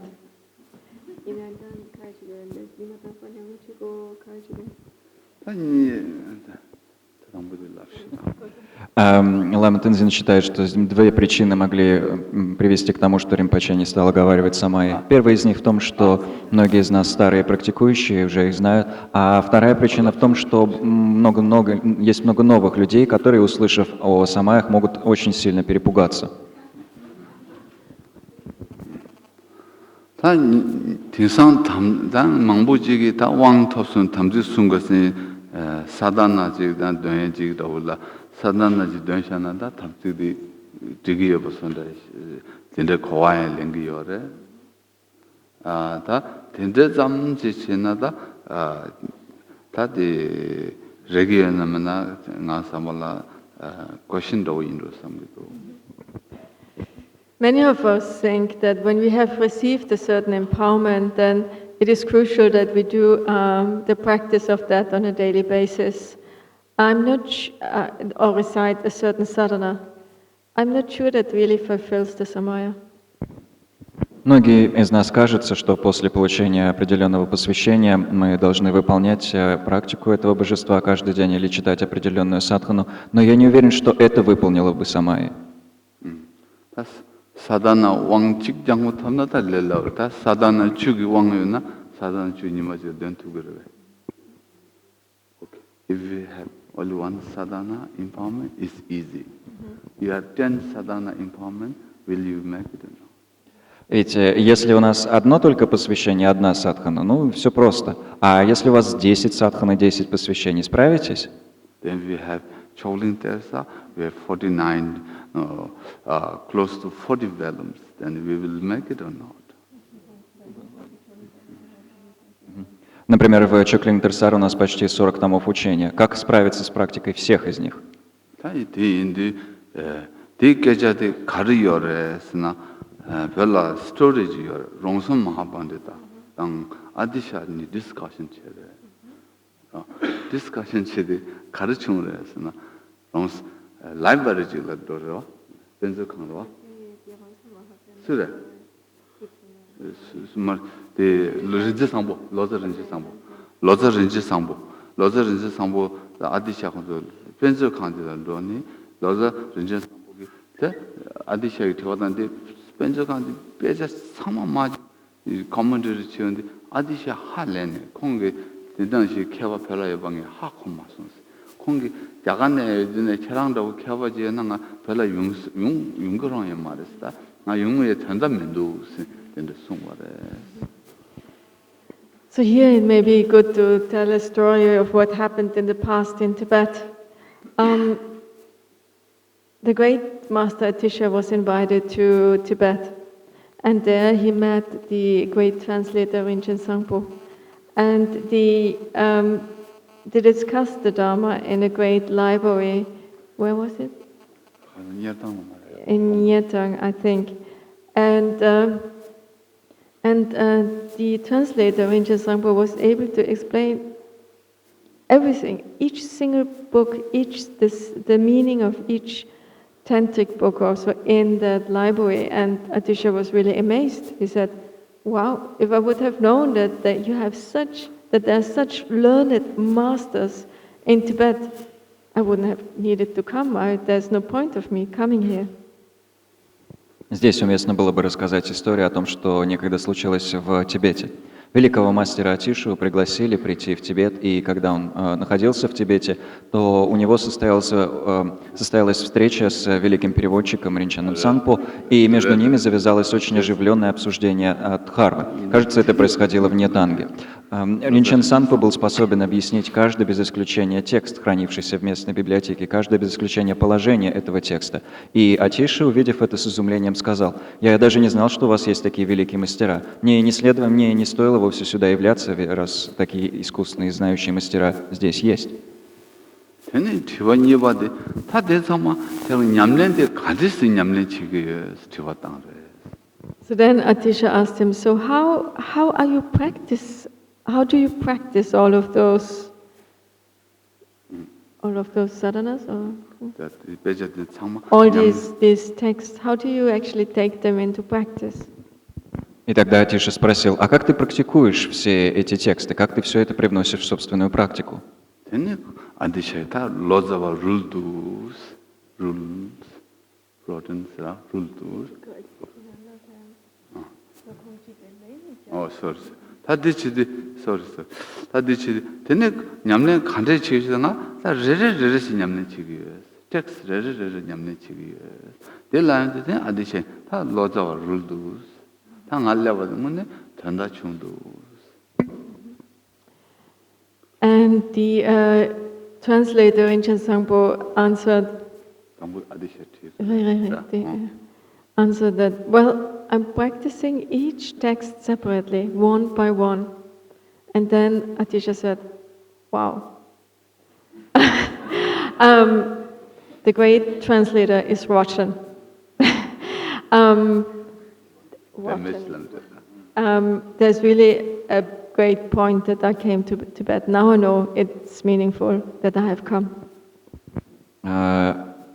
Лама Тензин считает, что две причины могли привести к тому, что Ринпоче не стал оговаривать самаи. Первая из них в том, что многие из нас старые практикующие, уже их знают, а вторая причина в том, что есть много новых людей, которые, услышав о самаях, могут очень сильно перепугаться. 사단나지 된샤나다 탑지디 지기에 벗선다 진짜 고아에 랭기요래 다 된데 잠지 지나다 다디 레기에나마나 나사몰라 question 인도 삼기도. Many of us think that when we have received a certain empowerment, then it is crucial that we do the practice of that on a daily basis. Or recite a certain sadhana. I'm not sure that really fulfills the samaya. Многие из нас кажется, что после получения определенного посвящения мы должны выполнять практику этого божества каждый день или читать определенную садхану, но я не уверен, что это выполнило бы самаи. Садана 왕 직장부 탐나다 렐라고 다 사다나 주기 왕이나 사다나 주님아지 된투그래. If we have only one sadhana empowerment, it's easy. You have 10 sadhana empowerment, will you make it or not? Ведь если у нас одно только посвящение, одна садхана, ну все просто. А если у вас 10 садхан и 10 посвящений, справитесь? Then we have Choling Teresa, we have 49, close to 40 volumes. Then we will make it or not? Например, в Чокьи Нимы Ринпоче у нас почти 40 томов учения. Как справиться с практикой всех из них? 별라 스토리지요. 롱선 마하반데다. 당 아디샤니 디스커션 체레. 디스커션 체데 가르침을 해서나 롱스 라이브러리지를 도로 변조칸으로. 그래. 스마트 데 로지지 상보, 로저런지 상보 아디샤콘도 변조칸들로니 로저런지 상보기 때 아디샤이 되었는데 변조칸이 빼자 상마마 커먼트를 지었는데 아디샤 할래네 공게 대단시 케바 별라 예방에 하콤마선스 공게 야간에 전에 체랑다고 케바지에나 별라 용거랑에 말했다 나 용의 전담면도 된다 송와래. So here it may be good to tell a story of what happened in the past in Tibet. The great Master Atisha was invited to Tibet, and there he met the great translator Rinchen Sangpo. And they discussed the Dharma in a great library. Where was it? In Nyetang, I think. And the translator, Rinchen Sangpo, was able to explain everything, each single book, the meaning of each tantric book also in that library. And Atisha was really amazed. He said, wow, if I would have known that there are such learned masters in Tibet, I wouldn't have needed to come. There's no point of me coming here. Здесь уместно было бы рассказать историю о том, что некогда случилось в Тибете. Великого мастера Атишу пригласили прийти в Тибет, и когда он находился в Тибете, то у него состоялась встреча с великим переводчиком Ринченом Сангпо, и между ними завязалось очень оживленное обсуждение Дхармы. Кажется, это происходило в Ньетанге. Ринчен Сангпо был способен объяснить каждый без исключения текст, хранившийся в местной библиотеке, каждое без исключения положение этого текста. И Атиша, увидев это с изумлением, сказал: «Я даже не знал, что у вас есть такие великие мастера. Мне не стоило вовсе сюда являться, раз такие искусные, знающие мастера здесь есть». So then Atisha asked him, so how do you practice all of those sadhanas? Or all these texts, how do you actually take them into practice? И тогда Атиша спросил: «А как ты практикуешь все эти тексты? Как ты все это привносишь в собственную практику?» And the translator in Sangpo answered that, well, I'm practicing each text separately, one by one. And then Atisha said, wow. The great translator is Russian. There's really a great point that I came to Tibet. Now I know it's meaningful that I have come.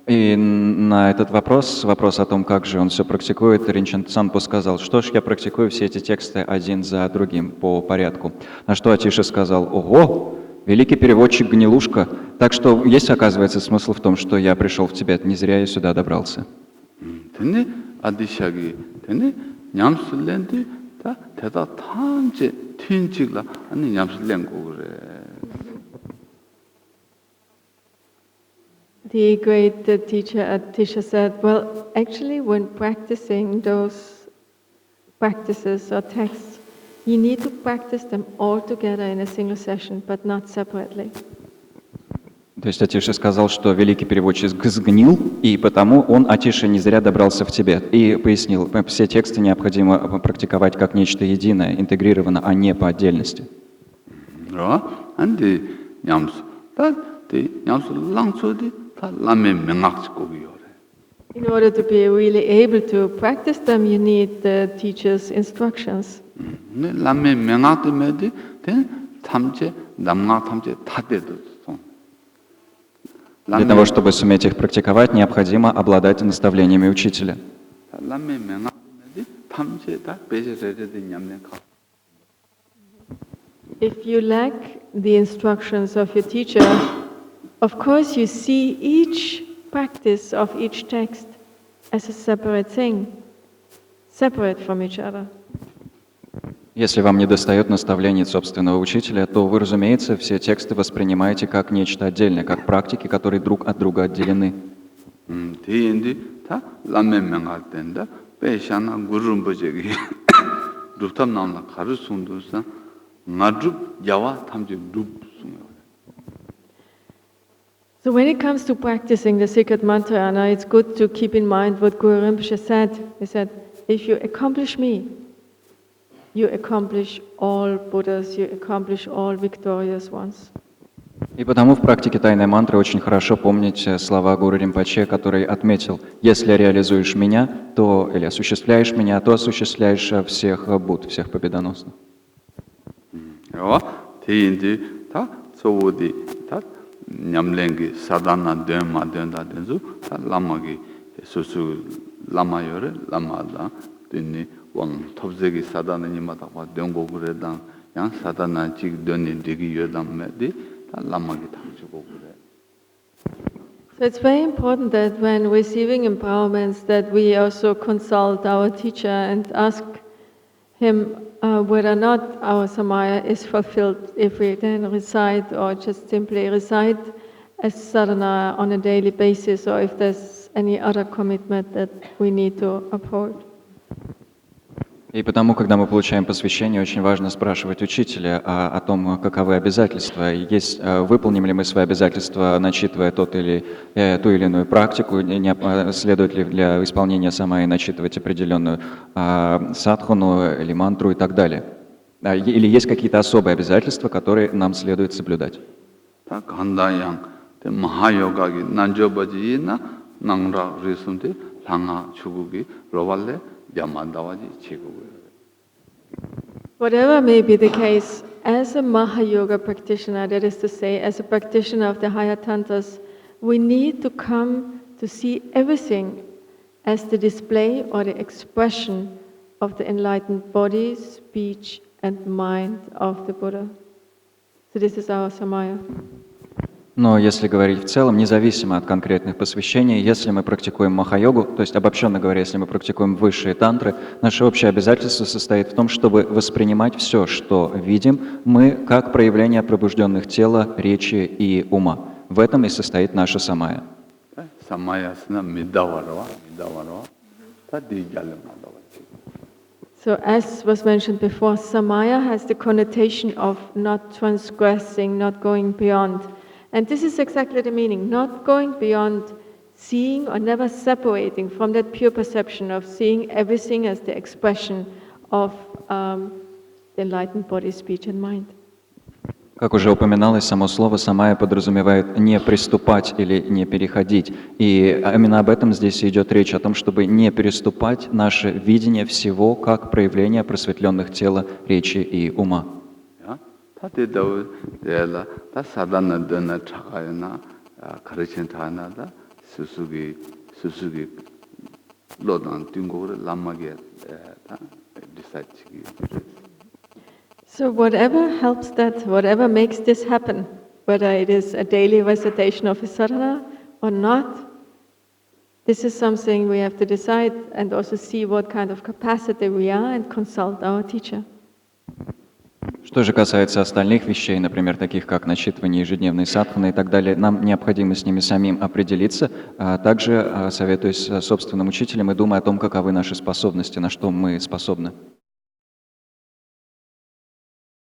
И на этот вопрос о том, как же он все практикует, Ринчен Сангпо сказал: что ж, я практикую все эти тексты один за другим по порядку. На что Атиша сказал: ого, великий переводчик гнилушка. Так что есть, оказывается, смысл в том, что я пришел в Тибет, не зря я сюда добрался. The great teacher Atisha said, well, actually when practicing those practices or texts, you need to practice them all together in a single session, but not separately. То есть Атиша сказал, что великий переводчик сгнил, и потому он, Атиша, не зря добрался в Тибет. И пояснил, все тексты необходимо практиковать как нечто единое, интегрированно, а не по отдельности. In order to be really able to practice them, you need the teacher's instructions. Для того, чтобы суметь их практиковать, необходимо обладать наставлениями учителя. If you lack the instructions of your teacher, of course you see each practice of each text as a separate thing, separate from each other. Если вам недостает наставлений собственного учителя, то вы, разумеется, все тексты воспринимаете как нечто отдельное, как практики, которые друг от друга отделены. So when it comes to practicing the secret mantra, it's good to keep in mind what Guru Rinpoche said. He said, if you accomplish me, you accomplish all Buddhas, you accomplish all victorious ones. И потому в практике тайной мантры очень хорошо помнить слова гуру Ринпоче, который отметил: если реализуешь меня, то или осуществляешь меня, то осуществляешь всех Будд, всех победоносных. 대인들 다 소우디 다 냠랭기 사다나 된마 된다 된주 다 라마기 수수 라마요레 라마다 되니 왕 톱제기 사다나님마다 와 된고 그래다 양 사다나 직 되니 되기 여담메디 다 라마기 당주고 그래. So it's very important that when receiving empowerments that we also consult our teacher and ask him whether or not our samaya is fulfilled, if we then recite or just simply recite as sadhana on a daily basis, or if there's any other commitment that we need to uphold. И потому, когда мы получаем посвящение, очень важно спрашивать учителя о том, каковы обязательства. Выполним ли мы свои обязательства, начитывая ту или иную практику, следует ли для исполнения самая начитывать определенную садхану или мантру и так далее. Или есть какие-то особые обязательства, которые нам следует соблюдать. Whatever may be the case, as a Mahayoga practitioner, that is to say, as a practitioner of the higher tantras, we need to come to see everything as the display or the expression of the enlightened body, speech, and mind of the Buddha. So this is our samaya. Но если говорить в целом, независимо от конкретных посвящений, если мы практикуем махайогу, то есть обобщенно говоря, если мы практикуем высшие тантры, наше общее обязательство состоит в том, чтобы воспринимать все, что видим, мы как проявление пробужденных тела, речи и ума. В этом и состоит наша самая. So as was mentioned before, samaya has the connotation of not transgressing, not going beyond. And this is exactly the meaning, not going beyond seeing or never separating from that pure perception of seeing everything as the expression of the enlightened body, speech and mind. Как уже упоминалось, само слово «самая» подразумевает не приступать или не переходить. И именно об этом здесь идет речь, о том, чтобы не переступать наше видение всего как проявление просветленных тела, речи и ума. So whatever helps that, whatever makes this happen, whether it is a daily recitation of a sadhana or not, this is something we have to decide and also see what kind of capacity we are and consult our teacher. Что же касается остальных вещей, например, таких как начитывание ежедневной садханы и так далее, нам необходимо с ними самим определиться, а также советуясь с собственным учителем и думая о том, каковы наши способности, на что мы способны.